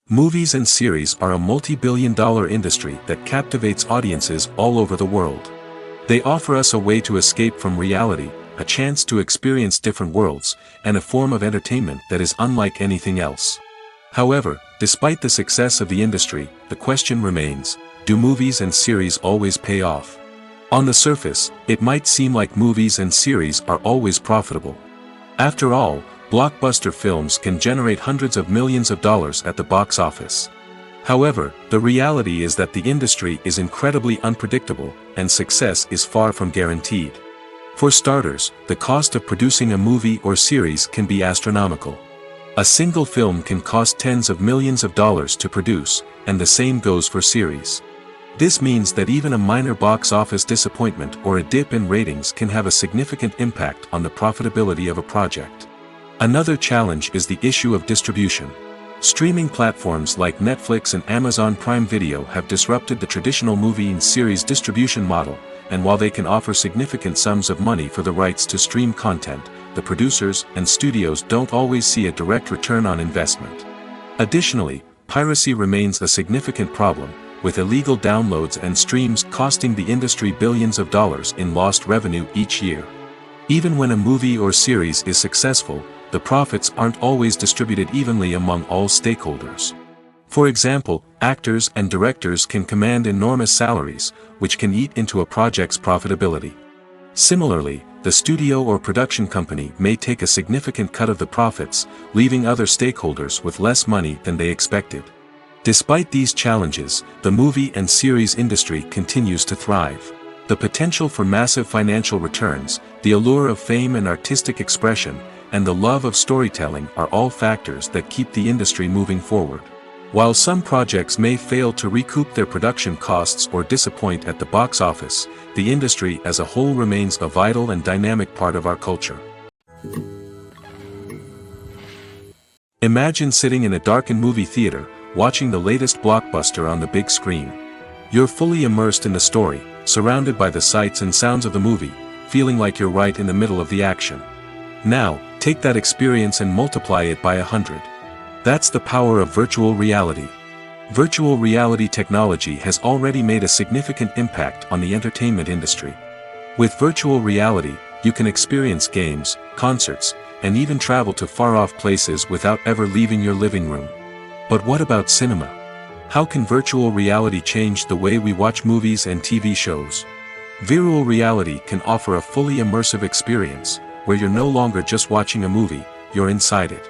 Movies and series are a multi-billion-dollar industry that captivates audiences all over the world. They offer us a way to escape from reality, a chance to experience different worlds, and a form of entertainment that is unlike anything else. However, despite the success of the industry, the question remains, do movies and series always pay off? On the surface, it might seem like movies and series are always profitable. After all, blockbuster films can generate hundreds of millions of dollars at the box office. However, the reality is that the industry is incredibly unpredictable, and success is far from guaranteed. For starters, the cost of producing a movie or series can be astronomical. A single film can cost tens of millions of dollars to produce, and the same goes for series. This means that even a minor box office disappointment or a dip in ratings can have a significant impact on the profitability of a project. Another challenge is the issue of distribution. Streaming platforms like Netflix and Amazon Prime Video have disrupted the traditional movie and series distribution model, and while they can offer significant sums of money for the rights to stream content, the producers and studios don't always see a direct return on investment. Additionally, piracy remains a significant problem, with illegal downloads and streams costing the industry billions of dollars in lost revenue each year. Even when a movie or series is successful, the profits aren't always distributed evenly among all stakeholders. For example, actors and directors can command enormous salaries, which can eat into a project's profitability. Similarly, the studio or production company may take a significant cut of the profits, leaving other stakeholders with less money than they expected. Despite these challenges, the movie and series industry continues to thrive. The potential for massive financial returns, the allure of fame and artistic expression, and the love of storytelling are all factors that keep the industry moving forward. While some projects may fail to recoup their production costs or disappoint at the box office, the industry as a whole remains a vital and dynamic part of our culture. Imagine sitting in a darkened movie theater, watching the latest blockbuster on the big screen. You're fully immersed in the story, surrounded by the sights and sounds of the movie, feeling like you're right in the middle of the action. Now, take that experience and multiply it by 100. That's the power of virtual reality. Virtual reality technology has already made a significant impact on the entertainment industry. With virtual reality, you can experience games, concerts, and even travel to far-off places without ever leaving your living room. But what about cinema? How can virtual reality change the way we watch movies and TV shows? Virtual reality can offer a fully immersive experience, where you're no longer just watching a movie, you're inside it.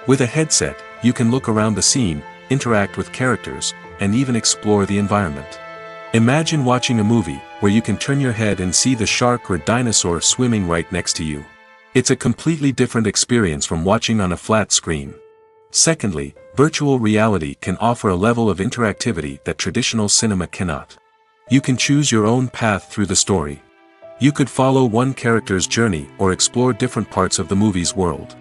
With a headset, you can look around the scene, interact with characters, and even explore the environment. Imagine watching a movie, where you can turn your head and see the shark or dinosaur swimming right next to you. It's a completely different experience from watching on a flat screen. Secondly, virtual reality can offer a level of interactivity that traditional cinema cannot. You can choose your own path through the story. You could follow one character's journey or explore different parts of the movie's world.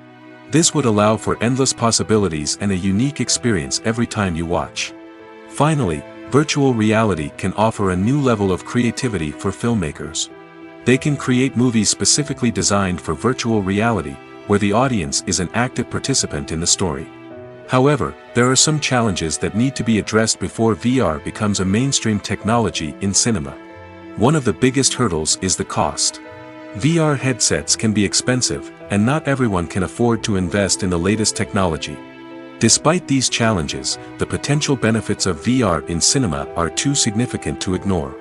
This would allow for endless possibilities and a unique experience every time you watch. Finally, virtual reality can offer a new level of creativity for filmmakers. They can create movies specifically designed for virtual reality, where the audience is an active participant in the story. However, there are some challenges that need to be addressed before VR becomes a mainstream technology in cinema. One of the biggest hurdles is the cost. VR headsets can be expensive, and not everyone can afford to invest in the latest technology. Despite these challenges, the potential benefits of VR in cinema are too significant to ignore.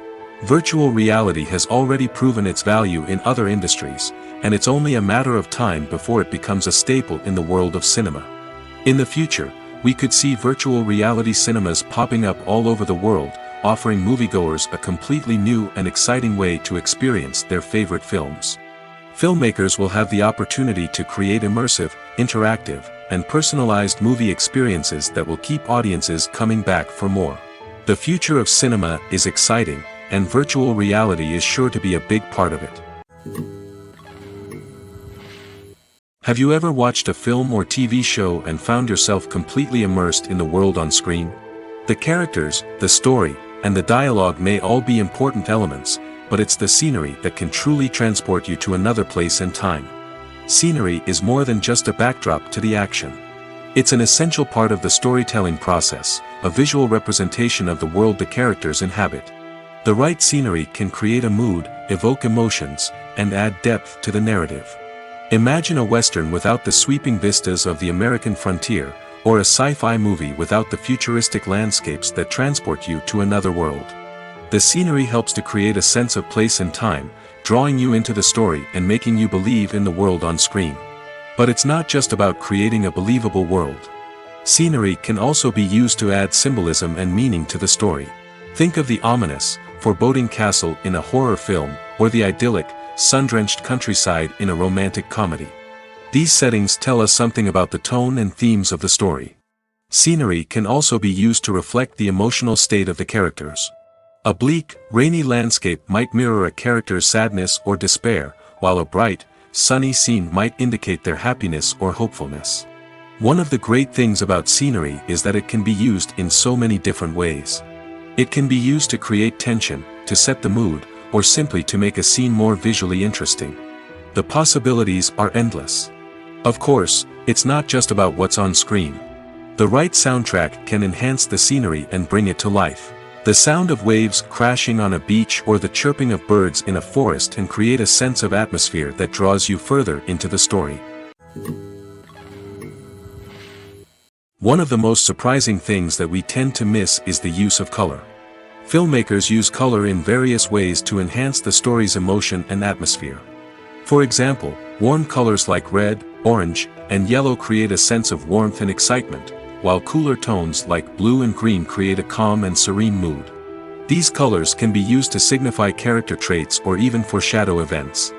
Virtual reality has already proven its value in other industries, and it's only a matter of time before it becomes a staple in the world of cinema. In the future, we could see virtual reality cinemas popping up all over the world, offering moviegoers a completely new and exciting way to experience their favorite films. Filmmakers will have the opportunity to create immersive, interactive, and personalized movie experiences that will keep audiences coming back for more. The future of cinema is exciting, and virtual reality is sure to be a big part of it. Have you ever watched a film or TV show and found yourself completely immersed in the world on screen? The characters, the story, and the dialogue may all be important elements, but it's the scenery that can truly transport you to another place and time. Scenery is more than just a backdrop to the action. It's an essential part of the storytelling process, a visual representation of the world the characters inhabit. The right scenery can create a mood, evoke emotions, and add depth to the narrative. Imagine a western without the sweeping vistas of the American frontier, or a sci-fi movie without the futuristic landscapes that transport you to another world. The scenery helps to create a sense of place and time, drawing you into the story and making you believe in the world on screen. But it's not just about creating a believable world. Scenery can also be used to add symbolism and meaning to the story. Think of the ominous, foreboding castle in a horror film, or the idyllic, sun-drenched countryside in a romantic comedy. These settings tell us something about the tone and themes of the story. Scenery can also be used to reflect the emotional state of the characters. A bleak, rainy landscape might mirror a character's sadness or despair, while a bright, sunny scene might indicate their happiness or hopefulness. One of the great things about scenery is that it can be used in so many different ways. It can be used to create tension, to set the mood, or simply to make a scene more visually interesting. The possibilities are endless. Of course, it's not just about what's on screen. The right soundtrack can enhance the scenery and bring it to life. The sound of waves crashing on a beach or the chirping of birds in a forest can create a sense of atmosphere that draws you further into the story. One of the most surprising things that we tend to miss is the use of color. Filmmakers use color in various ways to enhance the story's emotion and atmosphere. For example, warm colors like red, orange, and yellow create a sense of warmth and excitement, while cooler tones like blue and green create a calm and serene mood. These colors can be used to signify character traits or even foreshadow events.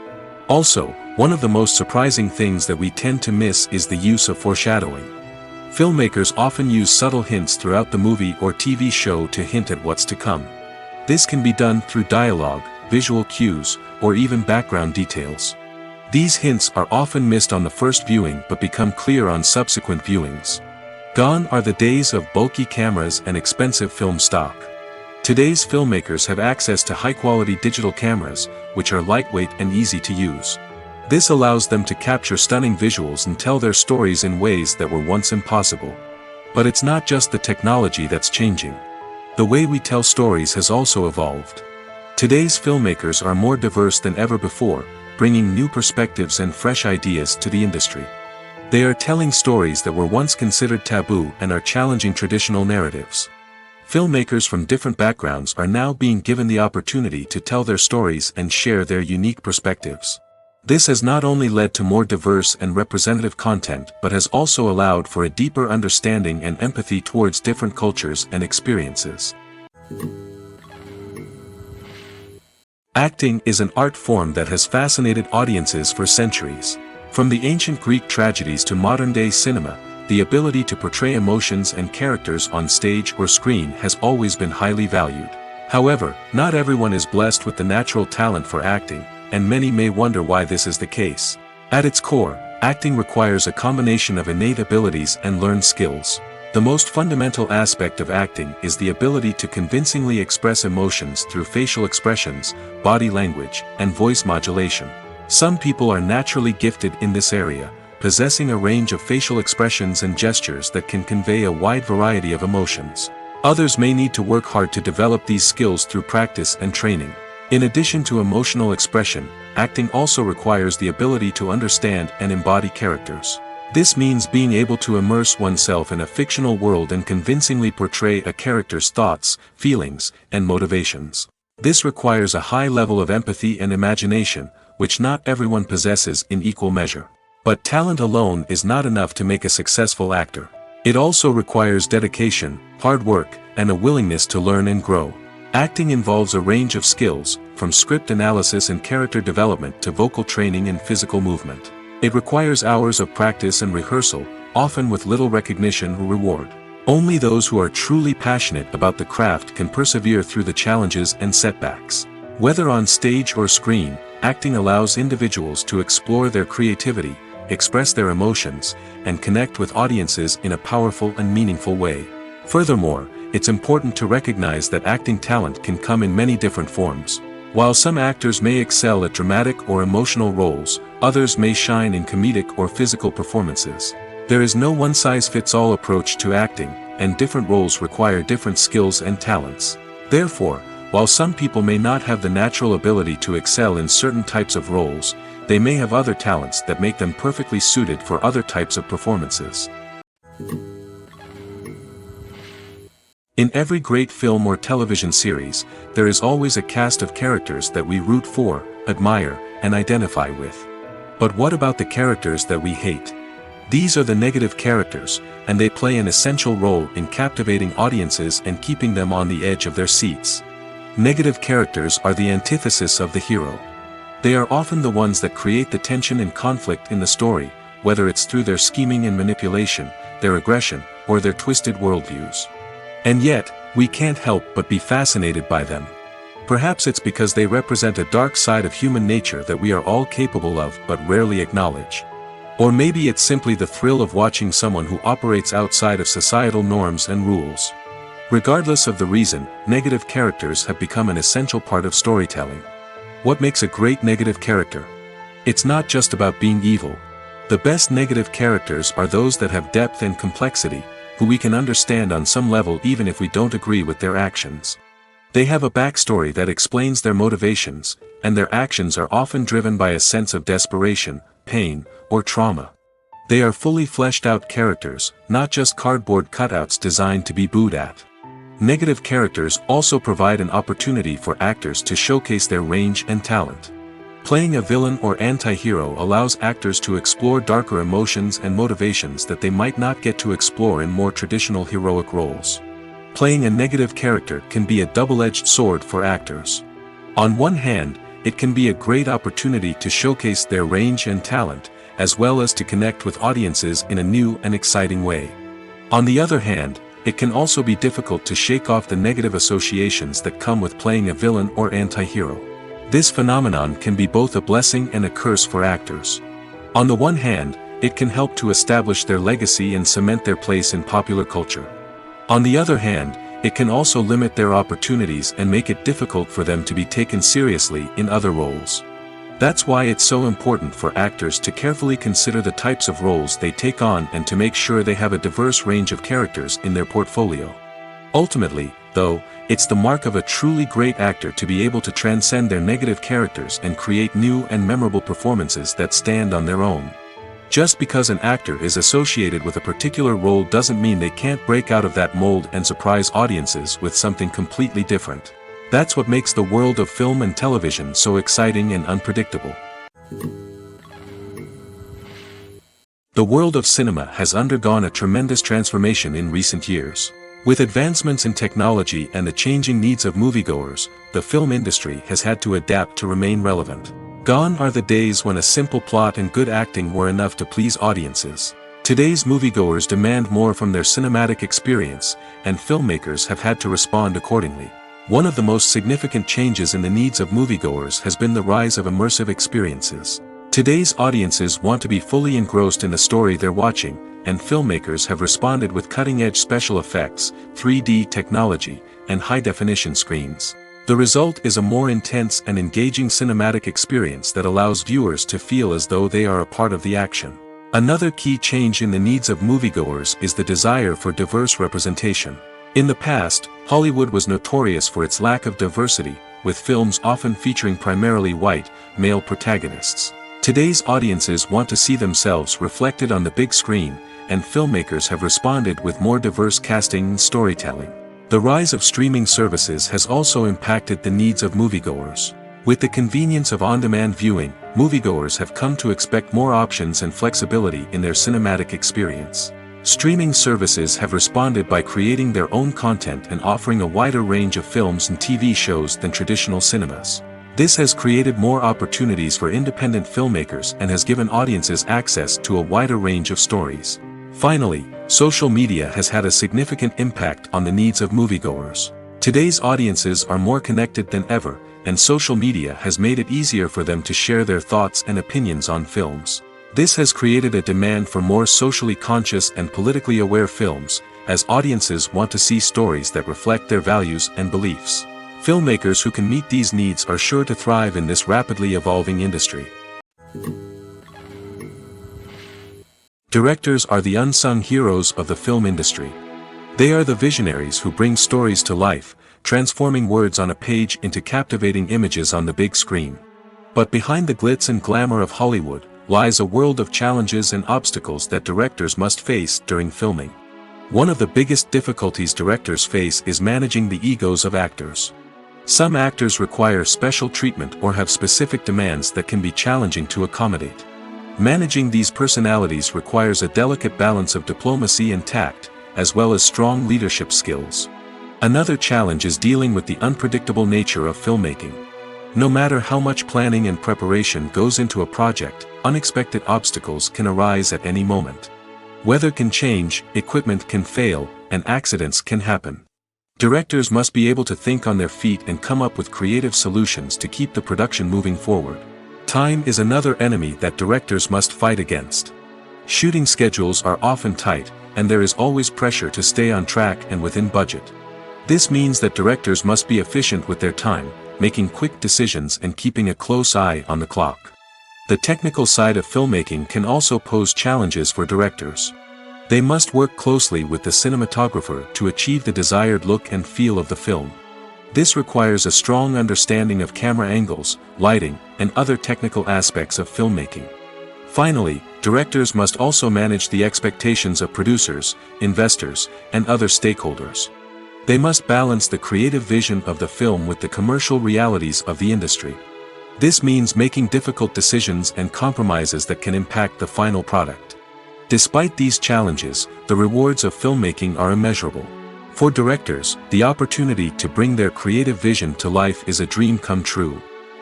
Also, one of the most surprising things that we tend to miss is the use of foreshadowing. Filmmakers often use subtle hints throughout the movie or TV show to hint at what's to come. This can be done through dialogue, visual cues, or even background details. These hints are often missed on the first viewing but become clear on subsequent viewings. Gone are the days of bulky cameras and expensive film stock. Today's filmmakers have access to high-quality digital cameras, which are lightweight and easy to use. This allows them to capture stunning visuals and tell their stories in ways that were once impossible. But it's not just the technology that's changing. The way we tell stories has also evolved. Today's filmmakers are more diverse than ever before, bringing new perspectives and fresh ideas to the industry. They are telling stories that were once considered taboo and are challenging traditional narratives. Filmmakers from different backgrounds are now being given the opportunity to tell their stories and share their unique perspectives. This has not only led to more diverse and representative content but has also allowed for a deeper understanding and empathy towards different cultures and experiences. Acting is an art form that has fascinated audiences for centuries. From the ancient Greek tragedies to modern-day cinema, the ability to portray emotions and characters on stage or screen has always been highly valued. However, not everyone is blessed with the natural talent for acting, and many may wonder why this is the case. At its core, acting requires a combination of innate abilities and learned skills. The most fundamental aspect of acting is the ability to convincingly express emotions through facial expressions, body language, and voice modulation. Some people are naturally gifted in this area, possessing a range of facial expressions and gestures that can convey a wide variety of emotions. Others may need to work hard to develop these skills through practice and training. In addition to emotional expression, acting also requires the ability to understand and embody characters. This means being able to immerse oneself in a fictional world and convincingly portray a character's thoughts, feelings, and motivations. This requires a high level of empathy and imagination, which not everyone possesses in equal measure. But talent alone is not enough to make a successful actor. It also requires dedication, hard work, and a willingness to learn and grow. Acting involves a range of skills, from script analysis and character development to vocal training and physical movement. It requires hours of practice and rehearsal, often with little recognition or reward. Only those who are truly passionate about the craft can persevere through the challenges and setbacks. Whether on stage or screen, acting allows individuals to explore their creativity, express their emotions, and connect with audiences in a powerful and meaningful way. Furthermore, it's important to recognize that acting talent can come in many different forms. While some actors may excel at dramatic or emotional roles, others may shine in comedic or physical performances. There is no one-size-fits-all approach to acting, and different roles require different skills and talents. Therefore, while some people may not have the natural ability to excel in certain types of roles, they may have other talents that make them perfectly suited for other types of performances. In every great film or television series, there is always a cast of characters that we root for, admire, and identify with. But what about the characters that we hate? These are the negative characters, and they play an essential role in captivating audiences and keeping them on the edge of their seats. Negative characters are the antithesis of the hero. They are often the ones that create the tension and conflict in the story, whether it's through their scheming and manipulation, their aggression, or their twisted worldviews. And yet, we can't help but be fascinated by them. Perhaps it's because they represent a dark side of human nature that we are all capable of but rarely acknowledge. Or maybe it's simply the thrill of watching someone who operates outside of societal norms and rules. Regardless of the reason, negative characters have become an essential part of storytelling. What makes a great negative character? It's not just about being evil. The best negative characters are those that have depth and complexity, who we can understand on some level even if we don't agree with their actions. They have a backstory that explains their motivations, and their actions are often driven by a sense of desperation, pain, or trauma. They are fully fleshed out characters, not just cardboard cutouts designed to be booed at. Negative characters also provide an opportunity for actors to showcase their range and talent. Playing a villain or anti-hero allows actors to explore darker emotions and motivations that they might not get to explore in more traditional heroic roles. Playing a negative character can be a double-edged sword for actors. On one hand, it can be a great opportunity to showcase their range and talent, as well as to connect with audiences in a new and exciting way. On the other hand, it can also be difficult to shake off the negative associations that come with playing a villain or anti-hero. This phenomenon can be both a blessing and a curse for actors. On the one hand, it can help to establish their legacy and cement their place in popular culture. On the other hand, it can also limit their opportunities and make it difficult for them to be taken seriously in other roles. That's why it's so important for actors to carefully consider the types of roles they take on and to make sure they have a diverse range of characters in their portfolio. Ultimately, though, it's the mark of a truly great actor to be able to transcend their negative characters and create new and memorable performances that stand on their own. Just because an actor is associated with a particular role doesn't mean they can't break out of that mold and surprise audiences with something completely different. That's what makes the world of film and television so exciting and unpredictable. The world of cinema has undergone a tremendous transformation in recent years. With advancements in technology and the changing needs of moviegoers, the film industry has had to adapt to remain relevant. Gone are the days when a simple plot and good acting were enough to please audiences. Today's moviegoers demand more from their cinematic experience, and filmmakers have had to respond accordingly. One of the most significant changes in the needs of moviegoers has been the rise of immersive experiences. Today's audiences want to be fully engrossed in the story they're watching, and filmmakers have responded with cutting-edge special effects, 3D technology, and high-definition screens. The result is a more intense and engaging cinematic experience that allows viewers to feel as though they are a part of the action. Another key change in the needs of moviegoers is the desire for diverse representation. In the past, Hollywood was notorious for its lack of diversity, with films often featuring primarily white, male protagonists. Today's audiences want to see themselves reflected on the big screen, and filmmakers have responded with more diverse casting and storytelling. The rise of streaming services has also impacted the needs of moviegoers. With the convenience of on-demand viewing, moviegoers have come to expect more options and flexibility in their cinematic experience. Streaming services have responded by creating their own content and offering a wider range of films and TV shows than traditional cinemas. This has created more opportunities for independent filmmakers and has given audiences access to a wider range of stories. Finally, social media has had a significant impact on the needs of moviegoers. Today's audiences are more connected than ever, and social media has made it easier for them to share their thoughts and opinions on films. This has created a demand for more socially conscious and politically aware films, as audiences want to see stories that reflect their values and beliefs. Filmmakers who can meet these needs are sure to thrive in this rapidly evolving industry. Directors are the unsung heroes of the film industry. They are the visionaries who bring stories to life, transforming words on a page into captivating images on the big screen. But behind the glitz and glamour of Hollywood lies a world of challenges and obstacles that directors must face during filming. One of the biggest difficulties directors face is managing the egos of actors. Some actors require special treatment or have specific demands that can be challenging to accommodate. Managing these personalities requires a delicate balance of diplomacy and tact, as well as strong leadership skills. Another challenge is dealing with the unpredictable nature of filmmaking. No matter how much planning and preparation goes into a project, unexpected obstacles can arise at any moment. Weather can change, equipment can fail, and accidents can happen. Directors must be able to think on their feet and come up with creative solutions to keep the production moving forward. Time is another enemy that directors must fight against. Shooting schedules are often tight, and there is always pressure to stay on track and within budget. This means that directors must be efficient with their time, making quick decisions and keeping a close eye on the clock. The technical side of filmmaking can also pose challenges for directors. They must work closely with the cinematographer to achieve the desired look and feel of the film. This requires a strong understanding of camera angles, lighting, and other technical aspects of filmmaking. Finally, directors must also manage the expectations of producers, investors, and other stakeholders. They must balance the creative vision of the film with the commercial realities of the industry. This means making difficult decisions and compromises that can impact the final product. Despite these challenges, the rewards of filmmaking are immeasurable. For directors, the opportunity to bring their creative vision to life is a dream come true.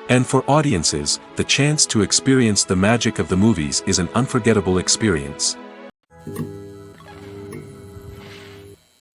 And for audiences, the chance to experience the magic of the movies is an unforgettable experience.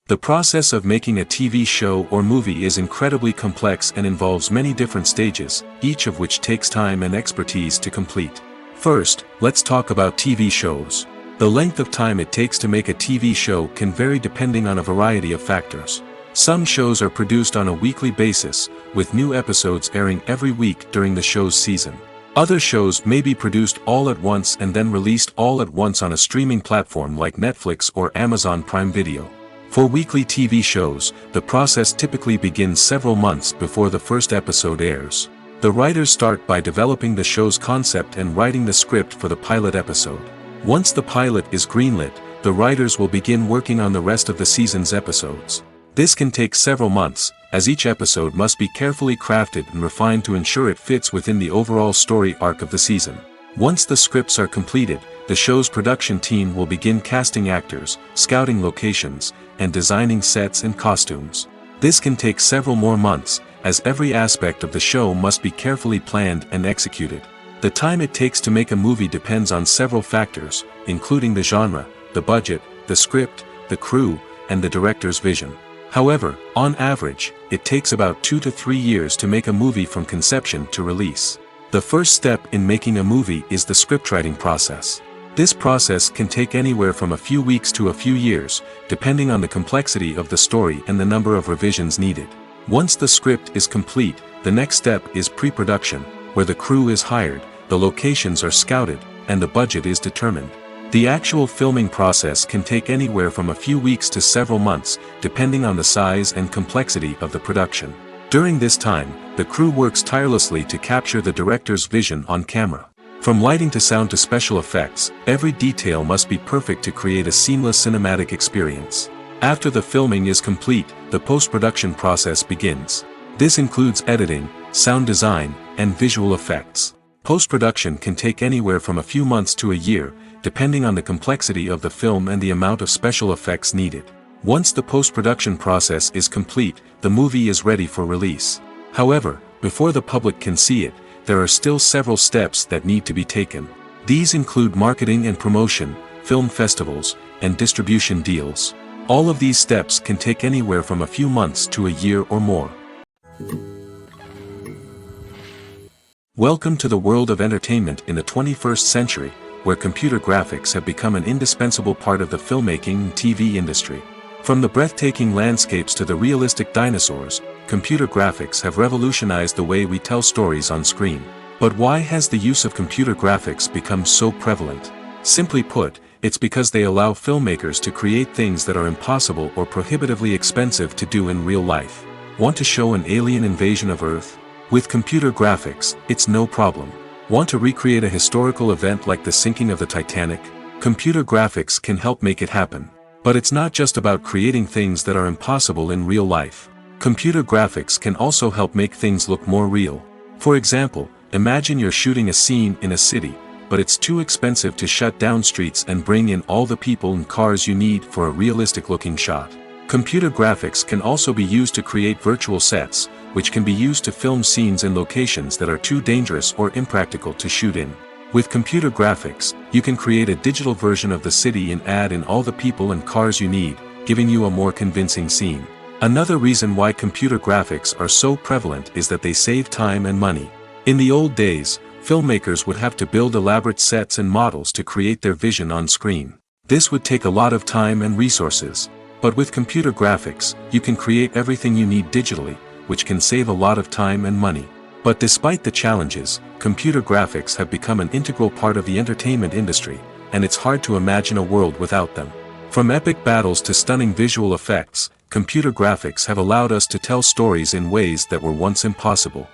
The process of making a TV show or movie is incredibly complex and involves many different stages, each of which takes time and expertise to complete. First, let's talk about TV shows. The length of time it takes to make a TV show can vary depending on a variety of factors. Some shows are produced on a weekly basis, with new episodes airing every week during the show's season. Other shows may be produced all at once and then released all at once on a streaming platform like Netflix or Amazon Prime Video. For weekly TV shows, the process typically begins several months before the first episode airs. The writers start by developing the show's concept and writing the script for the pilot episode. Once the pilot is greenlit, the writers will begin working on the rest of the season's episodes. This can take several months, as each episode must be carefully crafted and refined to ensure it fits within the overall story arc of the season. Once the scripts are completed, the show's production team will begin casting actors, scouting locations, and designing sets and costumes. This can take several more months, as every aspect of the show must be carefully planned and executed. The time it takes to make a movie depends on several factors, including the genre, the budget, the script, the crew, and the director's vision. However, on average, it takes about 2 to 3 years to make a movie from conception to release. The first step in making a movie is the scriptwriting process. This process can take anywhere from a few weeks to a few years, depending on the complexity of the story and the number of revisions needed. Once the script is complete, the next step is pre-production, where the crew is hired, the locations are scouted, and the budget is determined. The actual filming process can take anywhere from a few weeks to several months, depending on the size and complexity of the production. During this time, the crew works tirelessly to capture the director's vision on camera. From lighting to sound to special effects, every detail must be perfect to create a seamless cinematic experience. After the filming is complete, the post-production process begins. This includes editing, sound design, and visual effects. Post-production can take anywhere from a few months to a year, depending on the complexity of the film and the amount of special effects needed. Once the post-production process is complete, the movie is ready for release. However, before the public can see it, there are still several steps that need to be taken. These include marketing and promotion, film festivals, and distribution deals. All of these steps can take anywhere from a few months to a year or more. Welcome to the world of entertainment in the 21st century, where computer graphics have become an indispensable part of the filmmaking and TV industry. From the breathtaking landscapes to the realistic dinosaurs, computer graphics have revolutionized the way we tell stories on screen. But why has the use of computer graphics become so prevalent? Simply put, it's because they allow filmmakers to create things that are impossible or prohibitively expensive to do in real life. Want to show an alien invasion of Earth? With computer graphics, it's no problem. Want to recreate a historical event like the sinking of the Titanic? Computer graphics can help make it happen. But it's not just about creating things that are impossible in real life. Computer graphics can also help make things look more real. For example, imagine you're shooting a scene in a city, but it's too expensive to shut down streets and bring in all the people and cars you need for a realistic-looking shot. Computer graphics can also be used to create virtual sets, which can be used to film scenes in locations that are too dangerous or impractical to shoot in. With computer graphics, you can create a digital version of the city and add in all the people and cars you need, giving you a more convincing scene. Another reason why computer graphics are so prevalent is that they save time and money. In the old days, filmmakers would have to build elaborate sets and models to create their vision on screen. This would take a lot of time and resources. But with computer graphics, you can create everything you need digitally, which can save a lot of time and money. But despite the challenges, computer graphics have become an integral part of the entertainment industry, and it's hard to imagine a world without them. From epic battles to stunning visual effects, computer graphics have allowed us to tell stories in ways that were once impossible.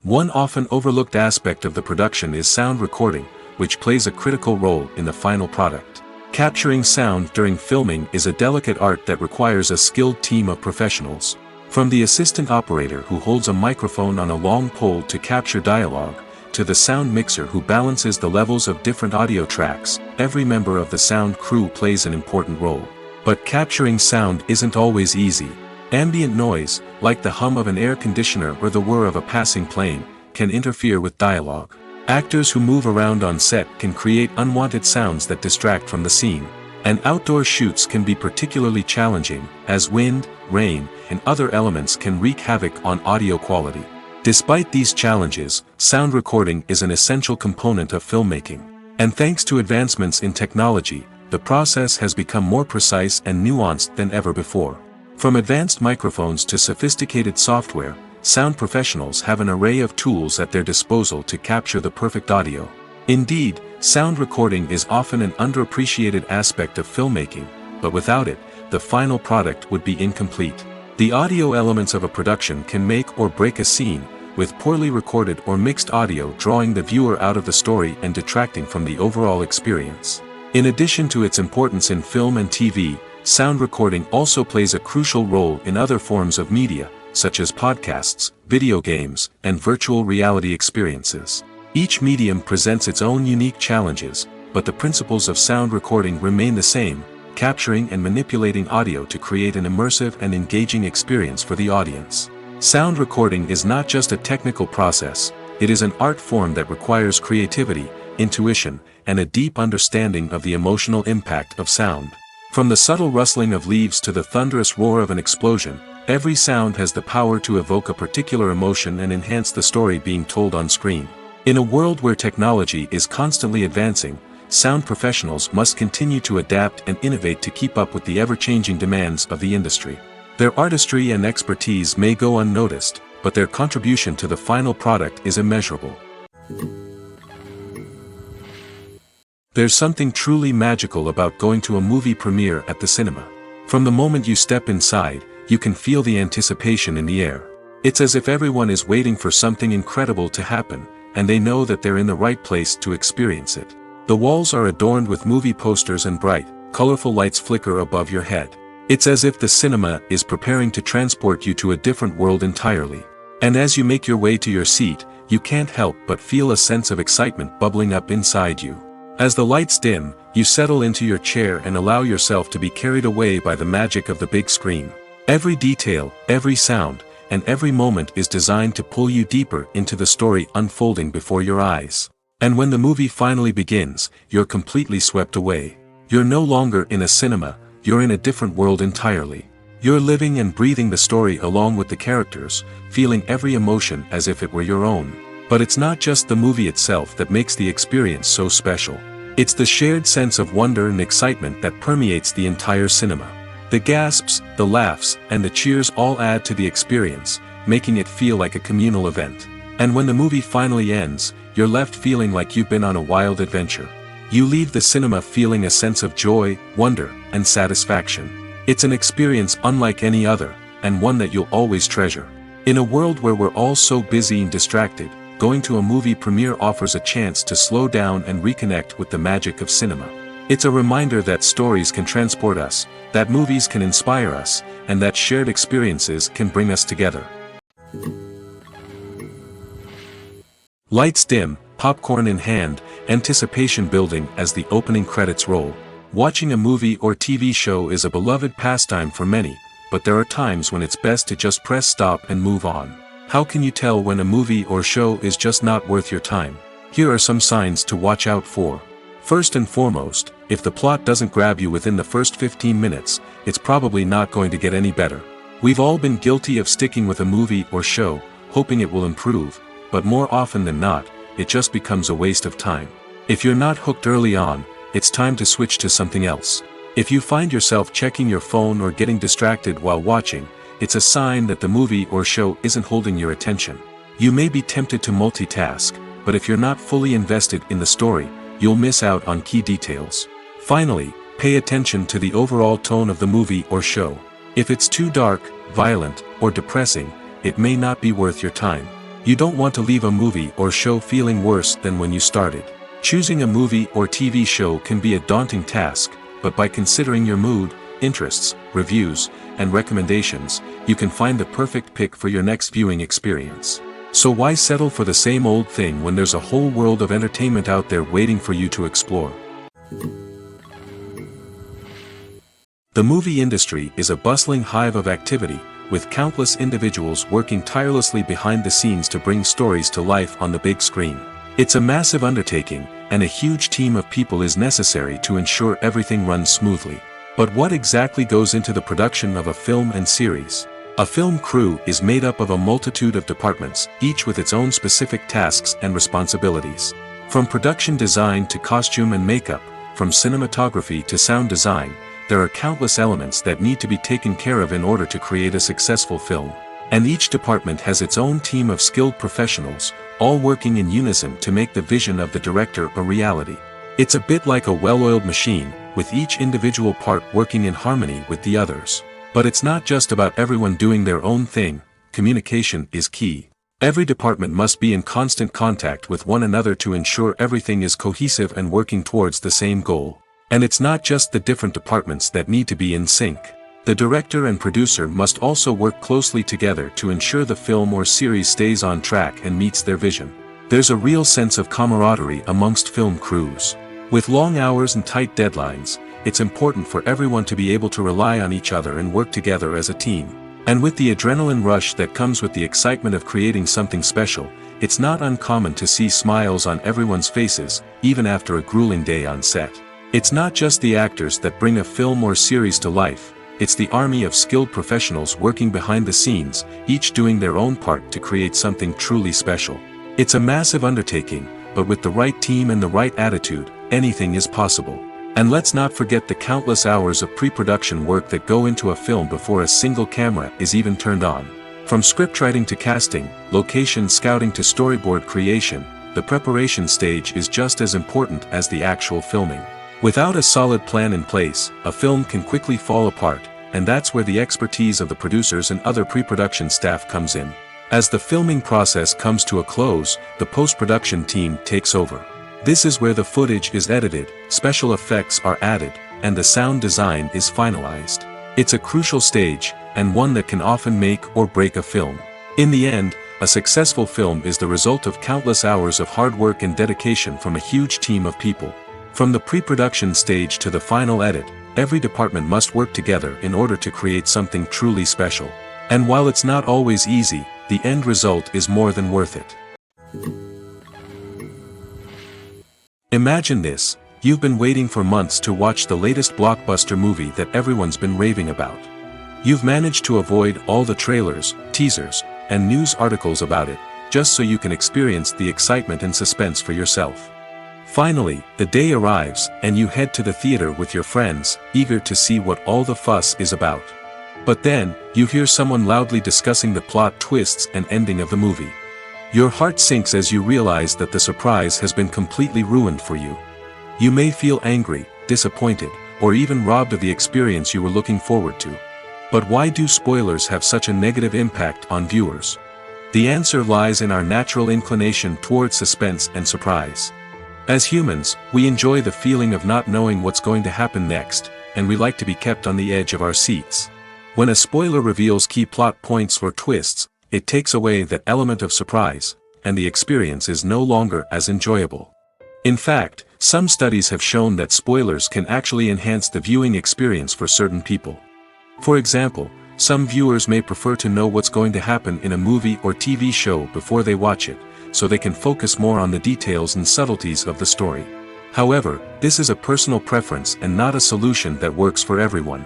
One often overlooked aspect of the production is sound recording, which plays a critical role in the final product. Capturing sound during filming is a delicate art that requires a skilled team of professionals. From the assistant operator who holds a microphone on a long pole to capture dialogue, to the sound mixer who balances the levels of different audio tracks, every member of the sound crew plays an important role. But capturing sound isn't always easy. Ambient noise, like the hum of an air conditioner or the whir of a passing plane, can interfere with dialogue. Actors who move around on set can create unwanted sounds that distract from the scene. And outdoor shoots can be particularly challenging, as wind, rain, and other elements can wreak havoc on audio quality. Despite these challenges, sound recording is an essential component of filmmaking. And thanks to advancements in technology, the process has become more precise and nuanced than ever before. From advanced microphones to sophisticated software, sound professionals have an array of tools at their disposal to capture the perfect audio. Indeed, sound recording is often an underappreciated aspect of filmmaking, but without it, the final product would be incomplete. The audio elements of a production can make or break a scene, with poorly recorded or mixed audio drawing the viewer out of the story and detracting from the overall experience. In addition to its importance in film and TV, sound recording also plays a crucial role in other forms of media, such as podcasts, video games, and virtual reality experiences. Each medium presents its own unique challenges, but the principles of sound recording remain the same, capturing and manipulating audio to create an immersive and engaging experience for the audience. Sound recording is not just a technical process, it is an art form that requires creativity, intuition, and a deep understanding of the emotional impact of sound. From the subtle rustling of leaves to the thunderous roar of an explosion, every sound has the power to evoke a particular emotion and enhance the story being told on screen. In a world where technology is constantly advancing, sound professionals must continue to adapt and innovate to keep up with the ever-changing demands of the industry. Their artistry and expertise may go unnoticed, but their contribution to the final product is immeasurable. There's something truly magical about going to a movie premiere at the cinema. From the moment you step inside, you can feel the anticipation in the air. It's as if everyone is waiting for something incredible to happen, and they know that they're in the right place to experience it. The walls are adorned with movie posters and bright, colorful lights flicker above your head. It's as if the cinema is preparing to transport you to a different world entirely. And as you make your way to your seat, you can't help but feel a sense of excitement bubbling up inside you. As the lights dim, you settle into your chair and allow yourself to be carried away by the magic of the big screen. Every detail, every sound, and every moment is designed to pull you deeper into the story unfolding before your eyes. And when the movie finally begins, you're completely swept away. You're no longer in a cinema, you're in a different world entirely. You're living and breathing the story along with the characters, feeling every emotion as if it were your own. But it's not just the movie itself that makes the experience so special. It's the shared sense of wonder and excitement that permeates the entire cinema. The gasps, the laughs, and the cheers all add to the experience, making it feel like a communal event. And when the movie finally ends, you're left feeling like you've been on a wild adventure. You leave the cinema feeling a sense of joy, wonder, and satisfaction. It's an experience unlike any other, and one that you'll always treasure. In a world where we're all so busy and distracted, going to a movie premiere offers a chance to slow down and reconnect with the magic of cinema. It's a reminder that stories can transport us, that movies can inspire us, and that shared experiences can bring us together. Lights dim, popcorn in hand, anticipation building as the opening credits roll. Watching a movie or TV show is a beloved pastime for many, but there are times when it's best to just press stop and move on. How can you tell when a movie or show is just not worth your time? Here are some signs to watch out for. First and foremost, if the plot doesn't grab you within the first 15 minutes, it's probably not going to get any better. We've all been guilty of sticking with a movie or show, hoping it will improve, but more often than not, it just becomes a waste of time. If you're not hooked early on, it's time to switch to something else. If you find yourself checking your phone or getting distracted while watching, it's a sign that the movie or show isn't holding your attention. You may be tempted to multitask, but if you're not fully invested in the story, you'll miss out on key details. Finally, pay attention to the overall tone of the movie or show. If it's too dark, violent, or depressing, it may not be worth your time. You don't want to leave a movie or show feeling worse than when you started. Choosing a movie or TV show can be a daunting task, but by considering your mood, interests, reviews, and recommendations, you can find the perfect pick for your next viewing experience. So why settle for the same old thing when there's a whole world of entertainment out there waiting for you to explore? The movie industry is a bustling hive of activity, with countless individuals working tirelessly behind the scenes to bring stories to life on the big screen. It's a massive undertaking, and a huge team of people is necessary to ensure everything runs smoothly. But what exactly goes into the production of a film and series? A film crew is made up of a multitude of departments, each with its own specific tasks and responsibilities. From production design to costume and makeup, from cinematography to sound design, there are countless elements that need to be taken care of in order to create a successful film. And each department has its own team of skilled professionals, all working in unison to make the vision of the director a reality. It's a bit like a well-oiled machine, with each individual part working in harmony with the others. But it's not just about everyone doing their own thing. Communication is key. Every department must be in constant contact with one another to ensure everything is cohesive and working towards the same goal. And it's not just the different departments that need to be in sync. The director and producer must also work closely together to ensure the film or series stays on track and meets their vision. There's a real sense of camaraderie amongst film crews. With long hours and tight deadlines, it's important for everyone to be able to rely on each other and work together as a team. And with the adrenaline rush that comes with the excitement of creating something special, it's not uncommon to see smiles on everyone's faces, even after a grueling day on set. It's not just the actors that bring a film or series to life, it's the army of skilled professionals working behind the scenes, each doing their own part to create something truly special. It's a massive undertaking, but with the right team and the right attitude, anything is possible. And let's not forget the countless hours of pre-production work that go into a film before a single camera is even turned on. From scriptwriting to casting, location scouting to storyboard creation, the preparation stage is just as important as the actual filming. Without a solid plan in place, a film can quickly fall apart, and that's where the expertise of the producers and other pre-production staff comes in. As the filming process comes to a close, the post-production team takes over. This is where the footage is edited, special effects are added, and the sound design is finalized. It's a crucial stage, and one that can often make or break a film. In the end, a successful film is the result of countless hours of hard work and dedication from a huge team of people. From the pre-production stage to the final edit, every department must work together in order to create something truly special. And while it's not always easy, the end result is more than worth it. Imagine this, you've been waiting for months to watch the latest blockbuster movie that everyone's been raving about. You've managed to avoid all the trailers, teasers, and news articles about it, just so you can experience the excitement and suspense for yourself. Finally, the day arrives, and you head to the theater with your friends, eager to see what all the fuss is about. But then, you hear someone loudly discussing the plot twists and ending of the movie. Your heart sinks as you realize that the surprise has been completely ruined for you. You may feel angry, disappointed, or even robbed of the experience you were looking forward to. But why do spoilers have such a negative impact on viewers? The answer lies in our natural inclination toward suspense and surprise. As humans, we enjoy the feeling of not knowing what's going to happen next, and we like to be kept on the edge of our seats. When a spoiler reveals key plot points or twists, it takes away that element of surprise, and the experience is no longer as enjoyable. In fact, some studies have shown that spoilers can actually enhance the viewing experience for certain people. For example, some viewers may prefer to know what's going to happen in a movie or TV show before they watch it, so they can focus more on the details and subtleties of the story. However, this is a personal preference and not a solution that works for everyone.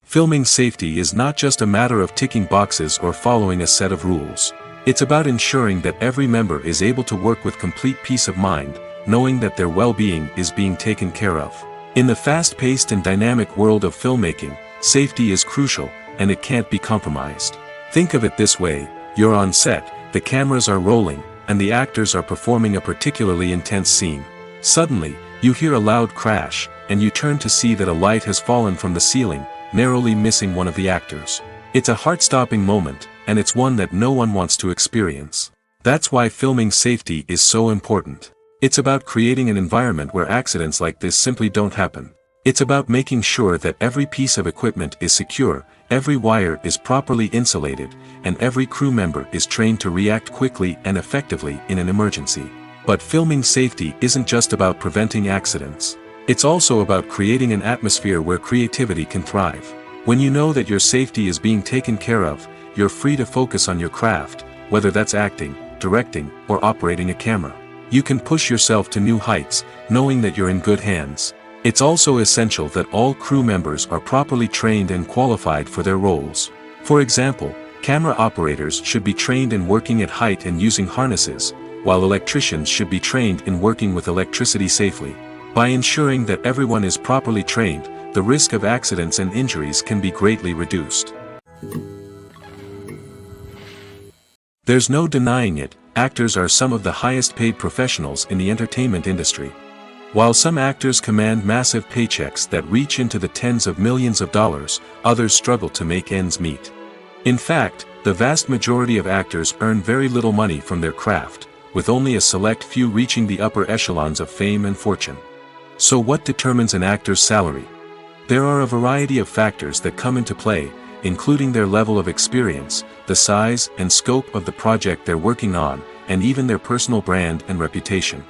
Filming safety is not just a matter of ticking boxes or following a set of rules. It's about ensuring that every member is able to work with complete peace of mind, knowing that their well-being is being taken care of. In the fast-paced and dynamic world of filmmaking, safety is crucial, and it can't be compromised. Think of it this way: you're on set, the cameras are rolling, and the actors are performing a particularly intense scene. Suddenly, you hear a loud crash, and you turn to see that a light has fallen from the ceiling, narrowly missing one of the actors. It's a heart-stopping moment, and it's one that no one wants to experience. That's why filming safety is so important. It's about creating an environment where accidents like this simply don't happen. It's about making sure that every piece of equipment is secure, every wire is properly insulated, and every crew member is trained to react quickly and effectively in an emergency. But filming safety isn't just about preventing accidents. It's also about creating an atmosphere where creativity can thrive. When you know that your safety is being taken care of, you're free to focus on your craft, whether that's acting, directing, or operating a camera. You can push yourself to new heights, knowing that you're in good hands. It's also essential that all crew members are properly trained and qualified for their roles. For example, camera operators should be trained in working at height and using harnesses, while electricians should be trained in working with electricity safely. By ensuring that everyone is properly trained, the risk of accidents and injuries can be greatly reduced. There's no denying it, actors are some of the highest paid professionals in the entertainment industry. While some actors command massive paychecks that reach into the tens of millions of dollars, others struggle to make ends meet. In fact, the vast majority of actors earn very little money from their craft, with only a select few reaching the upper echelons of fame and fortune. So what determines an actor's salary? There are a variety of factors that come into play, including their level of experience, the size and scope of the project they're working on, and even their personal brand and reputation.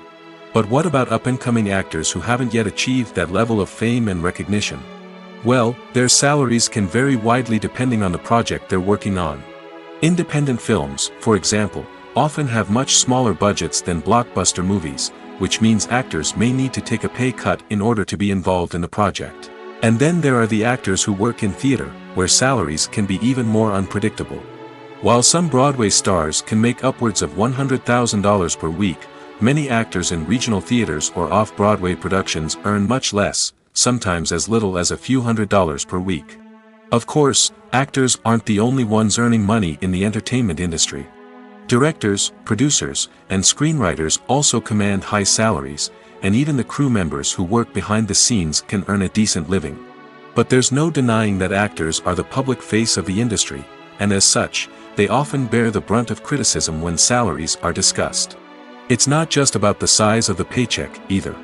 But what about up-and-coming actors who haven't yet achieved that level of fame and recognition? Well, their salaries can vary widely depending on the project they're working on. Independent films, for example, often have much smaller budgets than blockbuster movies, which means actors may need to take a pay cut in order to be involved in the project. And then there are the actors who work in theater, where salaries can be even more unpredictable. While some Broadway stars can make upwards of $100,000 per week, many actors in regional theaters or off-Broadway productions earn much less, sometimes as little as a few $100s per week. Of course, actors aren't the only ones earning money in the entertainment industry. Directors, producers, and screenwriters also command high salaries, and even the crew members who work behind the scenes can earn a decent living. But there's no denying that actors are the public face of the industry, and as such, they often bear the brunt of criticism when salaries are discussed. It's not just about the size of the paycheck, either.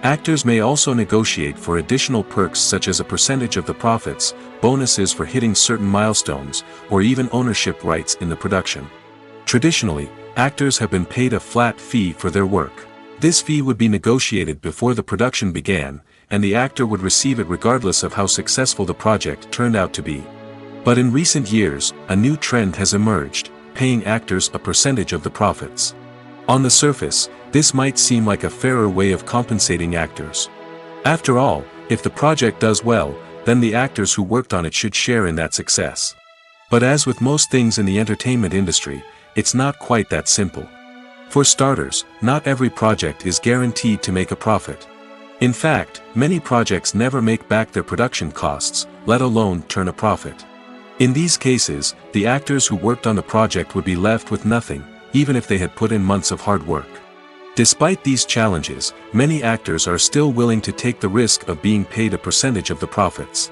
Actors may also negotiate for additional perks such as a percentage of the profits, bonuses for hitting certain milestones, or even ownership rights in the production. Traditionally, actors have been paid a flat fee for their work. This fee would be negotiated before the production began, and the actor would receive it regardless of how successful the project turned out to be. But in recent years, a new trend has emerged, paying actors a percentage of the profits. On the surface, this might seem like a fairer way of compensating actors. After all, if the project does well, then the actors who worked on it should share in that success. But as with most things in the entertainment industry, it's not quite that simple. For starters, not every project is guaranteed to make a profit. In fact, many projects never make back their production costs, let alone turn a profit. In these cases, the actors who worked on the project would be left with nothing, even if they had put in months of hard work. Despite these challenges, many actors are still willing to take the risk of being paid a percentage of the profits.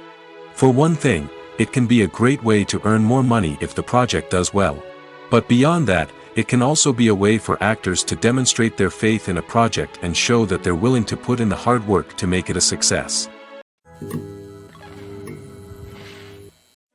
For one thing, it can be a great way to earn more money if the project does well. But beyond that, it can also be a way for actors to demonstrate their faith in a project and show that they're willing to put in the hard work to make it a success.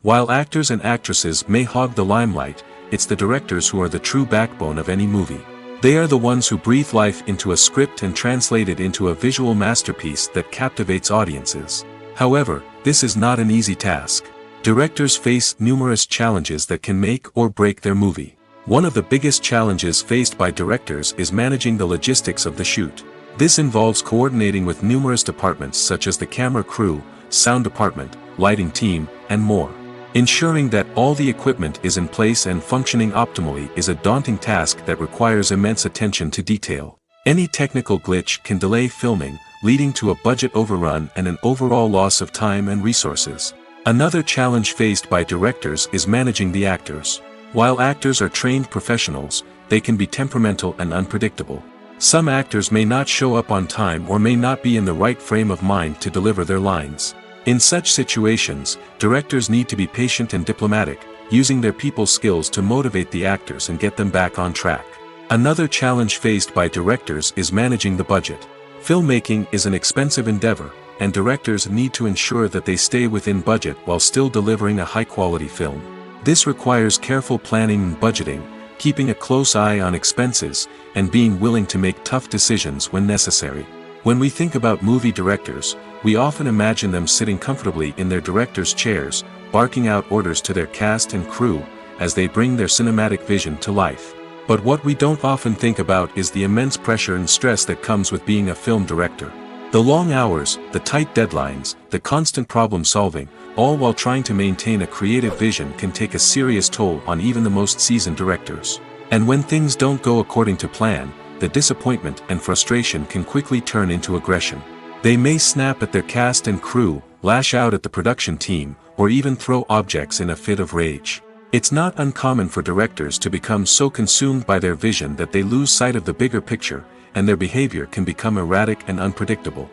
While actors and actresses may hog the limelight, it's the directors who are the true backbone of any movie. They are the ones who breathe life into a script and translate it into a visual masterpiece that captivates audiences. However, this is not an easy task. Directors face numerous challenges that can make or break their movie. One of the biggest challenges faced by directors is managing the logistics of the shoot. This involves coordinating with numerous departments such as the camera crew, sound department, lighting team, and more. Ensuring that all the equipment is in place and functioning optimally is a daunting task that requires immense attention to detail. Any technical glitch can delay filming, leading to a budget overrun and an overall loss of time and resources. Another challenge faced by directors is managing the actors. While actors are trained professionals, they can be temperamental and unpredictable. Some actors may not show up on time or may not be in the right frame of mind to deliver their lines. In such situations, directors need to be patient and diplomatic, using their people skills to motivate the actors and get them back on track. Another challenge faced by directors is managing the budget. Filmmaking is an expensive endeavor, and directors need to ensure that they stay within budget while still delivering a high-quality film. This requires careful planning and budgeting, keeping a close eye on expenses, and being willing to make tough decisions when necessary. When we think about movie directors, we often imagine them sitting comfortably in their director's chairs, barking out orders to their cast and crew, as they bring their cinematic vision to life. But what we don't often think about is the immense pressure and stress that comes with being a film director. The long hours, the tight deadlines, the constant problem solving, all while trying to maintain a creative vision can take a serious toll on even the most seasoned directors. And when things don't go according to plan, the disappointment and frustration can quickly turn into aggression. They may snap at their cast and crew, lash out at the production team, or even throw objects in a fit of rage. It's not uncommon for directors to become so consumed by their vision that they lose sight of the bigger picture, and their behavior can become erratic and unpredictable.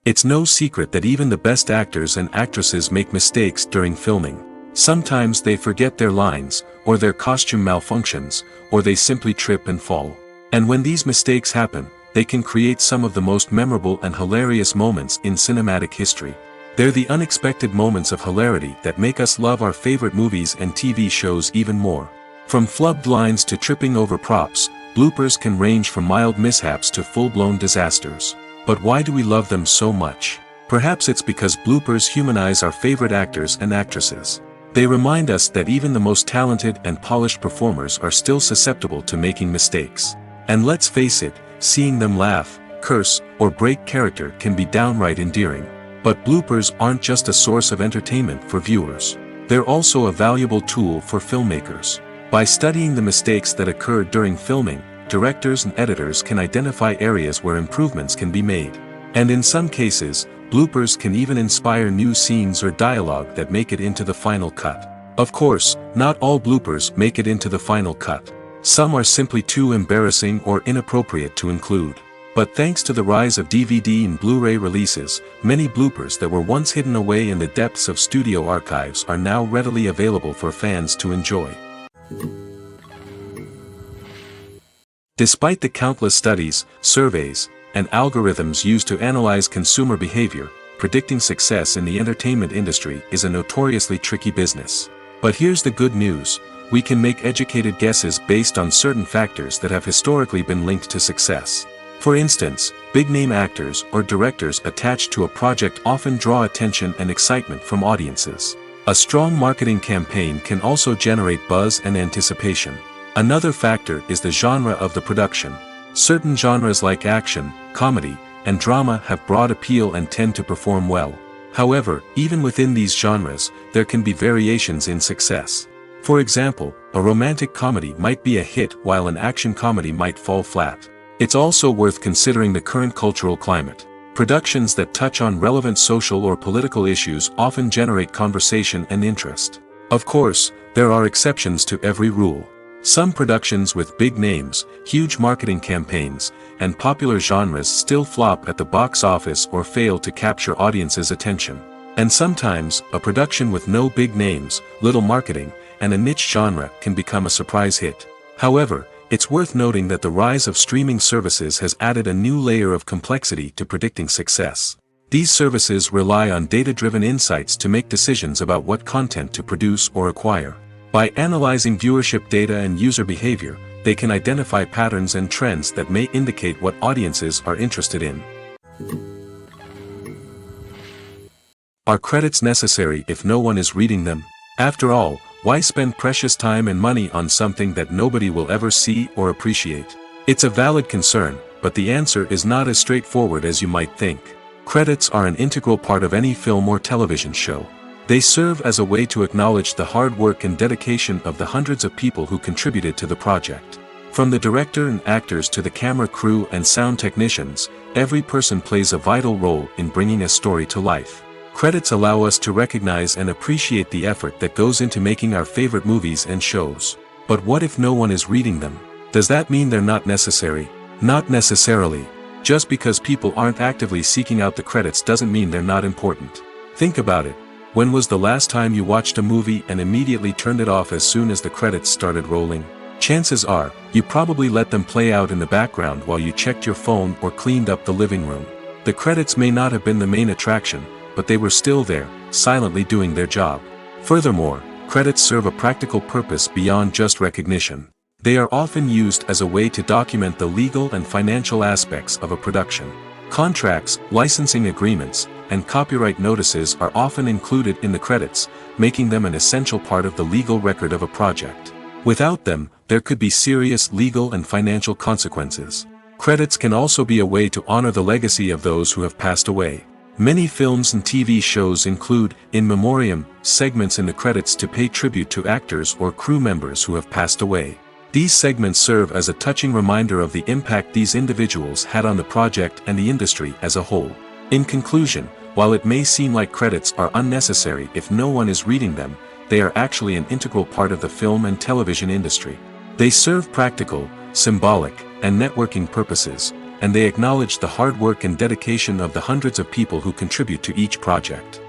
It's no secret that even the best actors and actresses make mistakes during filming. Sometimes they forget their lines, or their costume malfunctions, or they simply trip and fall. And when these mistakes happen, they can create some of the most memorable and hilarious moments in cinematic history. They're the unexpected moments of hilarity that make us love our favorite movies and TV shows even more. From flubbed lines to tripping over props, bloopers can range from mild mishaps to full-blown disasters. But why do we love them so much? Perhaps it's because bloopers humanize our favorite actors and actresses. They remind us that even the most talented and polished performers are still susceptible to making mistakes. And let's face it, seeing them laugh, curse, or break character can be downright endearing. But bloopers aren't just a source of entertainment for viewers. They're also a valuable tool for filmmakers. By studying the mistakes that occurred during filming, directors and editors can identify areas where improvements can be made. And in some cases, bloopers can even inspire new scenes or dialogue that make it into the final cut. Of course, not all bloopers make it into the final cut. Some are simply too embarrassing or inappropriate to include. But thanks to the rise of DVD and Blu-ray releases, many bloopers that were once hidden away in the depths of studio archives are now readily available for fans to enjoy. Despite the countless studies, surveys, and algorithms used to analyze consumer behavior, predicting success in the entertainment industry is a notoriously tricky business. But here's the good news: we can make educated guesses based on certain factors that have historically been linked to success. For instance, big-name actors or directors attached to a project often draw attention and excitement from audiences. A strong marketing campaign can also generate buzz and anticipation. Another factor is the genre of the production. Certain genres like action, comedy, and drama have broad appeal and tend to perform well. However, even within these genres, there can be variations in success. For example, a romantic comedy might be a hit while an action comedy might fall flat. It's also worth considering the current cultural climate. Productions that touch on relevant social or political issues often generate conversation and interest. Of course, there are exceptions to every rule. Some productions with big names, huge marketing campaigns, and popular genres still flop at the box office or fail to capture audiences' attention. And sometimes, a production with no big names, little marketing, and a niche genre can become a surprise hit. However, it's worth noting that the rise of streaming services has added a new layer of complexity to predicting success. These services rely on data-driven insights to make decisions about what content to produce or acquire. By analyzing viewership data and user behavior, they can identify patterns and trends that may indicate what audiences are interested in. Are credits necessary if no one is reading them? After all, why spend precious time and money on something that nobody will ever see or appreciate? It's a valid concern, but the answer is not as straightforward as you might think. Credits are an integral part of any film or television show. They serve as a way to acknowledge the hard work and dedication of the hundreds of people who contributed to the project. From the director and actors to the camera crew and sound technicians, every person plays a vital role in bringing a story to life. Credits allow us to recognize and appreciate the effort that goes into making our favorite movies and shows. But what if no one is reading them? Does that mean they're not necessary? Not necessarily. Just because people aren't actively seeking out the credits doesn't mean they're not important. Think about it. When was the last time you watched a movie and immediately turned it off as soon as the credits started rolling? Chances are, you probably let them play out in the background while you checked your phone or cleaned up the living room. The credits may not have been the main attraction, but they were still there, silently doing their job. Furthermore, credits serve a practical purpose beyond just recognition. They are often used as a way to document the legal and financial aspects of a production. Contracts, licensing agreements, and copyright notices are often included in the credits, making them an essential part of the legal record of a project. Without them, there could be serious legal and financial consequences. Credits can also be a way to honor the legacy of those who have passed away. Many films and TV shows include, in memoriam, segments in the credits to pay tribute to actors or crew members who have passed away. These segments serve as a touching reminder of the impact these individuals had on the project and the industry as a whole. In conclusion, while it may seem like credits are unnecessary if no one is reading them, they are actually an integral part of the film and television industry. They serve practical, symbolic, and networking purposes, and they acknowledge the hard work and dedication of the hundreds of people who contribute to each project.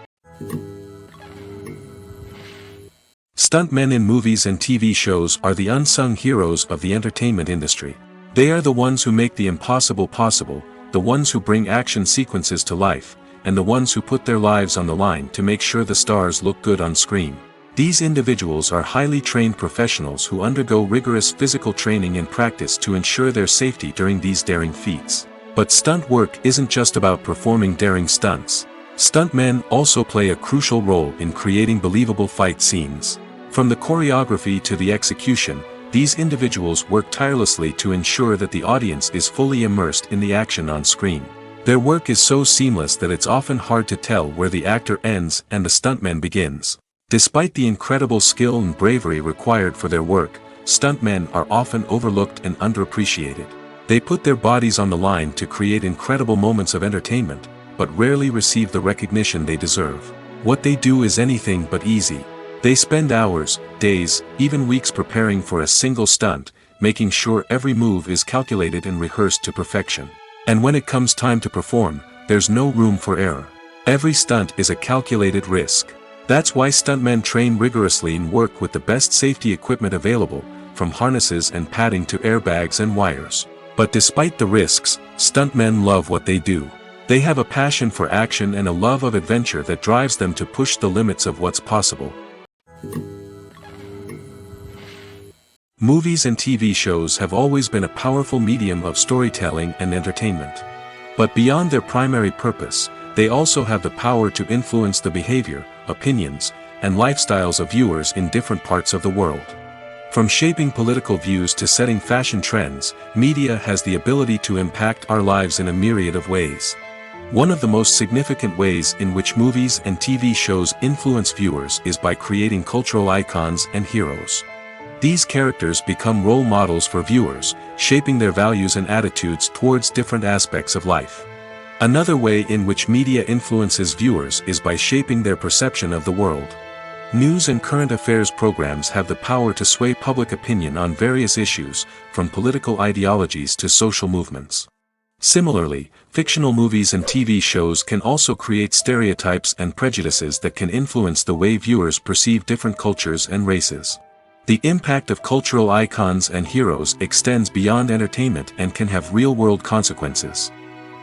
Stuntmen in movies and TV shows are the unsung heroes of the entertainment industry. They are the ones who make the impossible possible, the ones who bring action sequences to life, and the ones who put their lives on the line to make sure the stars look good on screen. These individuals are highly trained professionals who undergo rigorous physical training and practice to ensure their safety during these daring feats. But stunt work isn't just about performing daring stunts. Stuntmen also play a crucial role in creating believable fight scenes. From the choreography to the execution, these individuals work tirelessly to ensure that the audience is fully immersed in the action on screen. Their work is so seamless that it's often hard to tell where the actor ends and the stuntman begins. Despite the incredible skill and bravery required for their work, stuntmen are often overlooked and underappreciated. They put their bodies on the line to create incredible moments of entertainment, but rarely receive the recognition they deserve. What they do is anything but easy. They spend hours, days, even weeks preparing for a single stunt, making sure every move is calculated and rehearsed to perfection. And when it comes time to perform, there's no room for error. Every stunt is a calculated risk. That's why stuntmen train rigorously and work with the best safety equipment available, from harnesses and padding to airbags and wires. But despite the risks, stuntmen love what they do. They have a passion for action and a love of adventure that drives them to push the limits of what's possible. Movies and TV shows have always been a powerful medium of storytelling and entertainment. But beyond their primary purpose, they also have the power to influence the behavior, opinions, and lifestyles of viewers in different parts of the world. From shaping political views to setting fashion trends, media has the ability to impact our lives in a myriad of ways. One of the most significant ways in which movies and TV shows influence viewers is by creating cultural icons and heroes. These characters become role models for viewers, shaping their values and attitudes towards different aspects of life. Another way in which media influences viewers is by shaping their perception of the world. News and current affairs programs have the power to sway public opinion on various issues, from political ideologies to social movements. Similarly, fictional movies and TV shows can also create stereotypes and prejudices that can influence the way viewers perceive different cultures and races. The impact of cultural icons and heroes extends beyond entertainment and can have real-world consequences.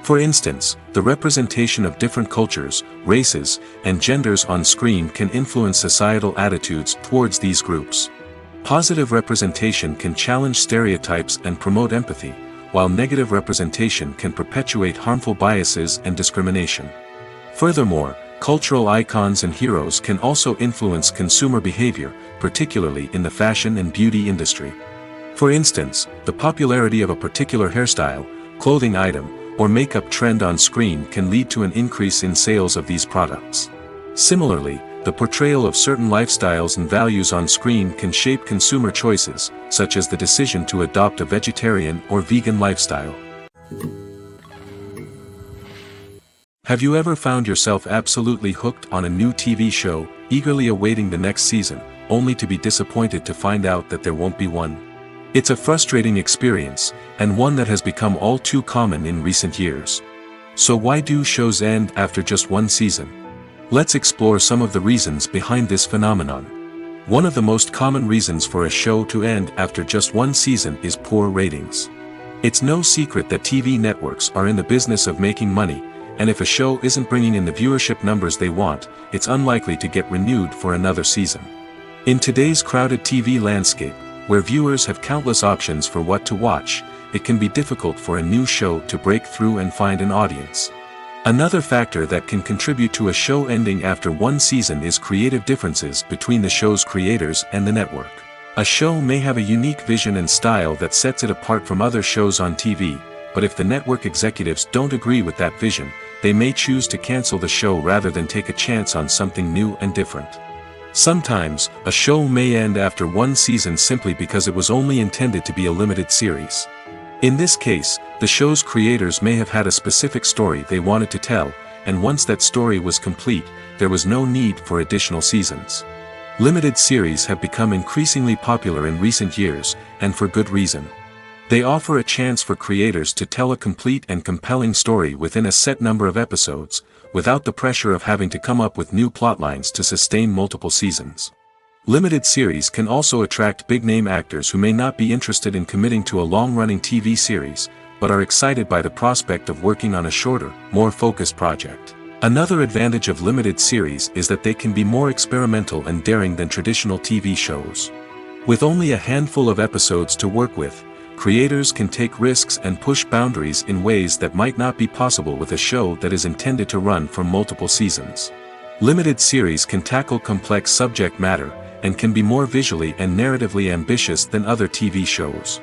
For instance, the representation of different cultures, races, and genders on screen can influence societal attitudes towards these groups. Positive representation can challenge stereotypes and promote empathy, while negative representation can perpetuate harmful biases and discrimination. Furthermore, cultural icons and heroes can also influence consumer behavior, particularly in the fashion and beauty industry. For instance, the popularity of a particular hairstyle, clothing item, or makeup trend on screen can lead to an increase in sales of these products. Similarly, the portrayal of certain lifestyles and values on screen can shape consumer choices, such as the decision to adopt a vegetarian or vegan lifestyle. Have you ever found yourself absolutely hooked on a new TV show, eagerly awaiting the next season, only to be disappointed to find out that there won't be one? It's a frustrating experience, and one that has become all too common in recent years. So why do shows end after just one season? Let's explore some of the reasons behind this phenomenon. One of the most common reasons for a show to end after just one season is poor ratings. It's no secret that TV networks are in the business of making money, and if a show isn't bringing in the viewership numbers they want, it's unlikely to get renewed for another season. In today's crowded TV landscape, where viewers have countless options for what to watch, it can be difficult for a new show to break through and find an audience. Another factor that can contribute to a show ending after one season is creative differences between the show's creators and the network. A show may have a unique vision and style that sets it apart from other shows on TV, but if the network executives don't agree with that vision, they may choose to cancel the show rather than take a chance on something new and different. Sometimes, a show may end after one season simply because it was only intended to be a limited series. In this case, the show's creators may have had a specific story they wanted to tell, and once that story was complete, there was no need for additional seasons. Limited series have become increasingly popular in recent years, and for good reason. They offer a chance for creators to tell a complete and compelling story within a set number of episodes, without the pressure of having to come up with new plotlines to sustain multiple seasons. Limited series can also attract big-name actors who may not be interested in committing to a long-running TV series, but are excited by the prospect of working on a shorter, more focused project. Another advantage of limited series is that they can be more experimental and daring than traditional TV shows. With only a handful of episodes to work with, creators can take risks and push boundaries in ways that might not be possible with a show that is intended to run for multiple seasons. Limited series can tackle complex subject matter, and can be more visually and narratively ambitious than other TV shows.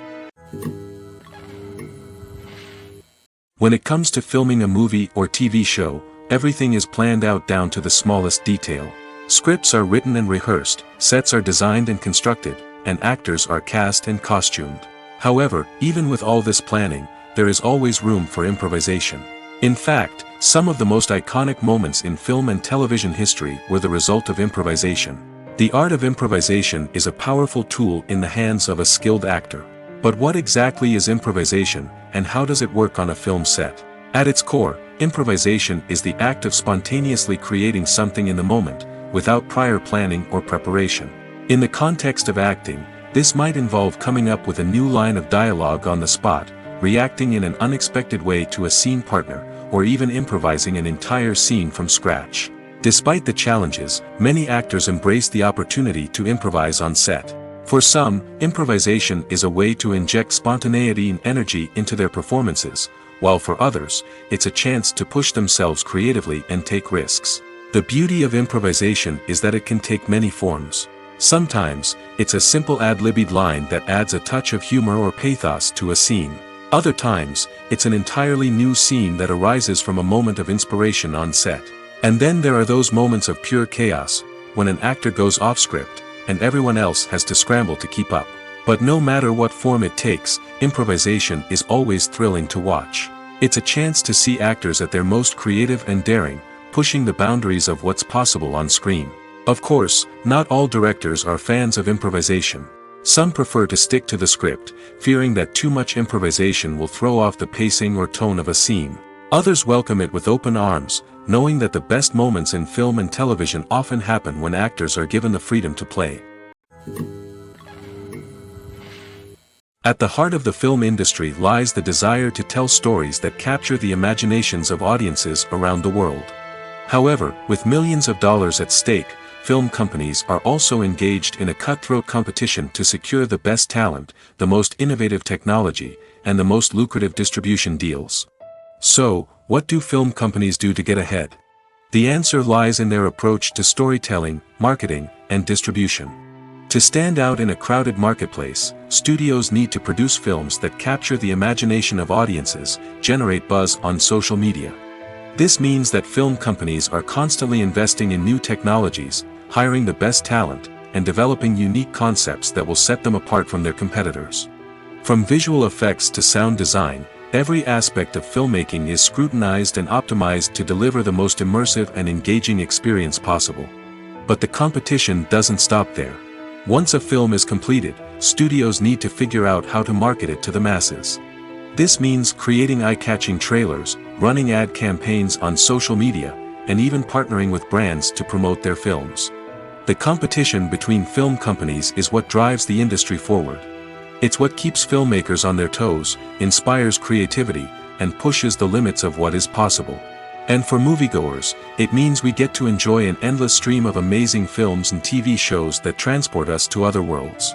When it comes to filming a movie or TV show, everything is planned out down to the smallest detail. Scripts are written and rehearsed, sets are designed and constructed, and actors are cast and costumed. However, even with all this planning, there is always room for improvisation. In fact, some of the most iconic moments in film and television history were the result of improvisation. The art of improvisation is a powerful tool in the hands of a skilled actor. But what exactly is improvisation, and how does it work on a film set? At its core, improvisation is the act of spontaneously creating something in the moment, without prior planning or preparation. In the context of acting, this might involve coming up with a new line of dialogue on the spot, reacting in an unexpected way to a scene partner, or even improvising an entire scene from scratch. Despite the challenges, many actors embrace the opportunity to improvise on set. For some, improvisation is a way to inject spontaneity and energy into their performances, while for others, it's a chance to push themselves creatively and take risks. The beauty of improvisation is that it can take many forms. Sometimes, it's a simple ad-libbed line that adds a touch of humor or pathos to a scene. Other times, it's an entirely new scene that arises from a moment of inspiration on set. And then there are those moments of pure chaos, when an actor goes off script, and everyone else has to scramble to keep up. But no matter what form it takes, improvisation is always thrilling to watch. It's a chance to see actors at their most creative and daring, pushing the boundaries of what's possible on screen. Of course, not all directors are fans of improvisation. Some prefer to stick to the script, fearing that too much improvisation will throw off the pacing or tone of a scene. Others welcome it with open arms, knowing that the best moments in film and television often happen when actors are given the freedom to play. At the heart of the film industry lies the desire to tell stories that capture the imaginations of audiences around the world. However, with millions of dollars at stake, film companies are also engaged in a cutthroat competition to secure the best talent, the most innovative technology, and the most lucrative distribution deals. So, what do film companies do to get ahead? The answer lies in their approach to storytelling, marketing, and distribution. To stand out in a crowded marketplace, studios need to produce films that capture the imagination of audiences, generate buzz on social media. This means that film companies are constantly investing in new technologies, hiring the best talent, and developing unique concepts that will set them apart from their competitors. From visual effects to sound design, every aspect of filmmaking is scrutinized and optimized to deliver the most immersive and engaging experience possible. But the competition doesn't stop there. Once a film is completed, studios need to figure out how to market it to the masses. This means creating eye-catching trailers, running ad campaigns on social media, and even partnering with brands to promote their films. The competition between film companies is what drives the industry forward. It's what keeps filmmakers on their toes, inspires creativity, and pushes the limits of what is possible. And for moviegoers, it means we get to enjoy an endless stream of amazing films and TV shows that transport us to other worlds.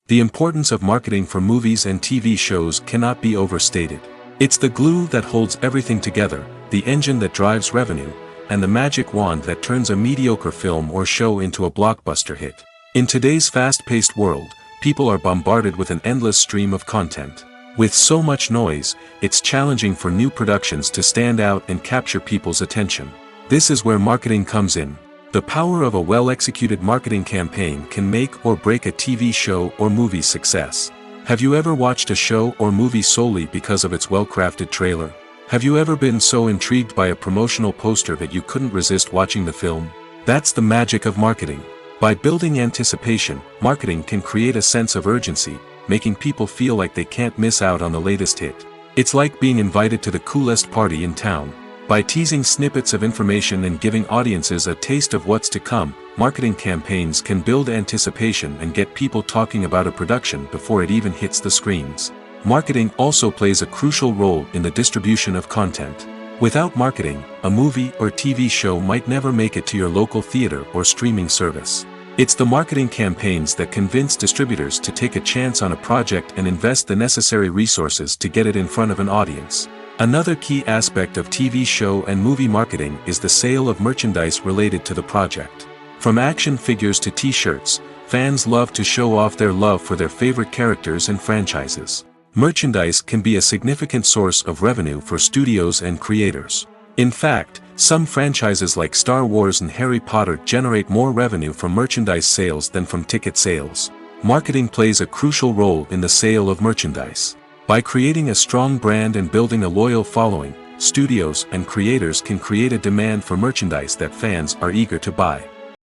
The importance of marketing for movies and TV shows cannot be overstated. It's the glue that holds everything together, the engine that drives revenue, and the magic wand that turns a mediocre film or show into a blockbuster hit. In today's fast-paced world, people are bombarded with an endless stream of content. With so much noise, it's challenging for new productions to stand out and capture people's attention. This is where marketing comes in. The power of a well-executed marketing campaign can make or break a TV show or movie's success. Have you ever watched a show or movie solely because of its well-crafted trailer? Have you ever been so intrigued by a promotional poster that you couldn't resist watching the film? That's the magic of marketing. By building anticipation, marketing can create a sense of urgency, making people feel like they can't miss out on the latest hit. It's like being invited to the coolest party in town. By teasing snippets of information and giving audiences a taste of what's to come, marketing campaigns can build anticipation and get people talking about a production before it even hits the screens. Marketing also plays a crucial role in the distribution of content. Without marketing, a movie or TV show might never make it to your local theater or streaming service. It's the marketing campaigns that convince distributors to take a chance on a project and invest the necessary resources to get it in front of an audience. Another key aspect of TV show and movie marketing is the sale of merchandise related to the project. From action figures to t-shirts, fans love to show off their love for their favorite characters and franchises. Merchandise can be a significant source of revenue for studios and creators. In fact, some franchises like Star Wars and Harry Potter generate more revenue from merchandise sales than from ticket sales. Marketing plays a crucial role in the sale of merchandise. By creating a strong brand and building a loyal following, studios and creators can create a demand for merchandise that fans are eager to buy.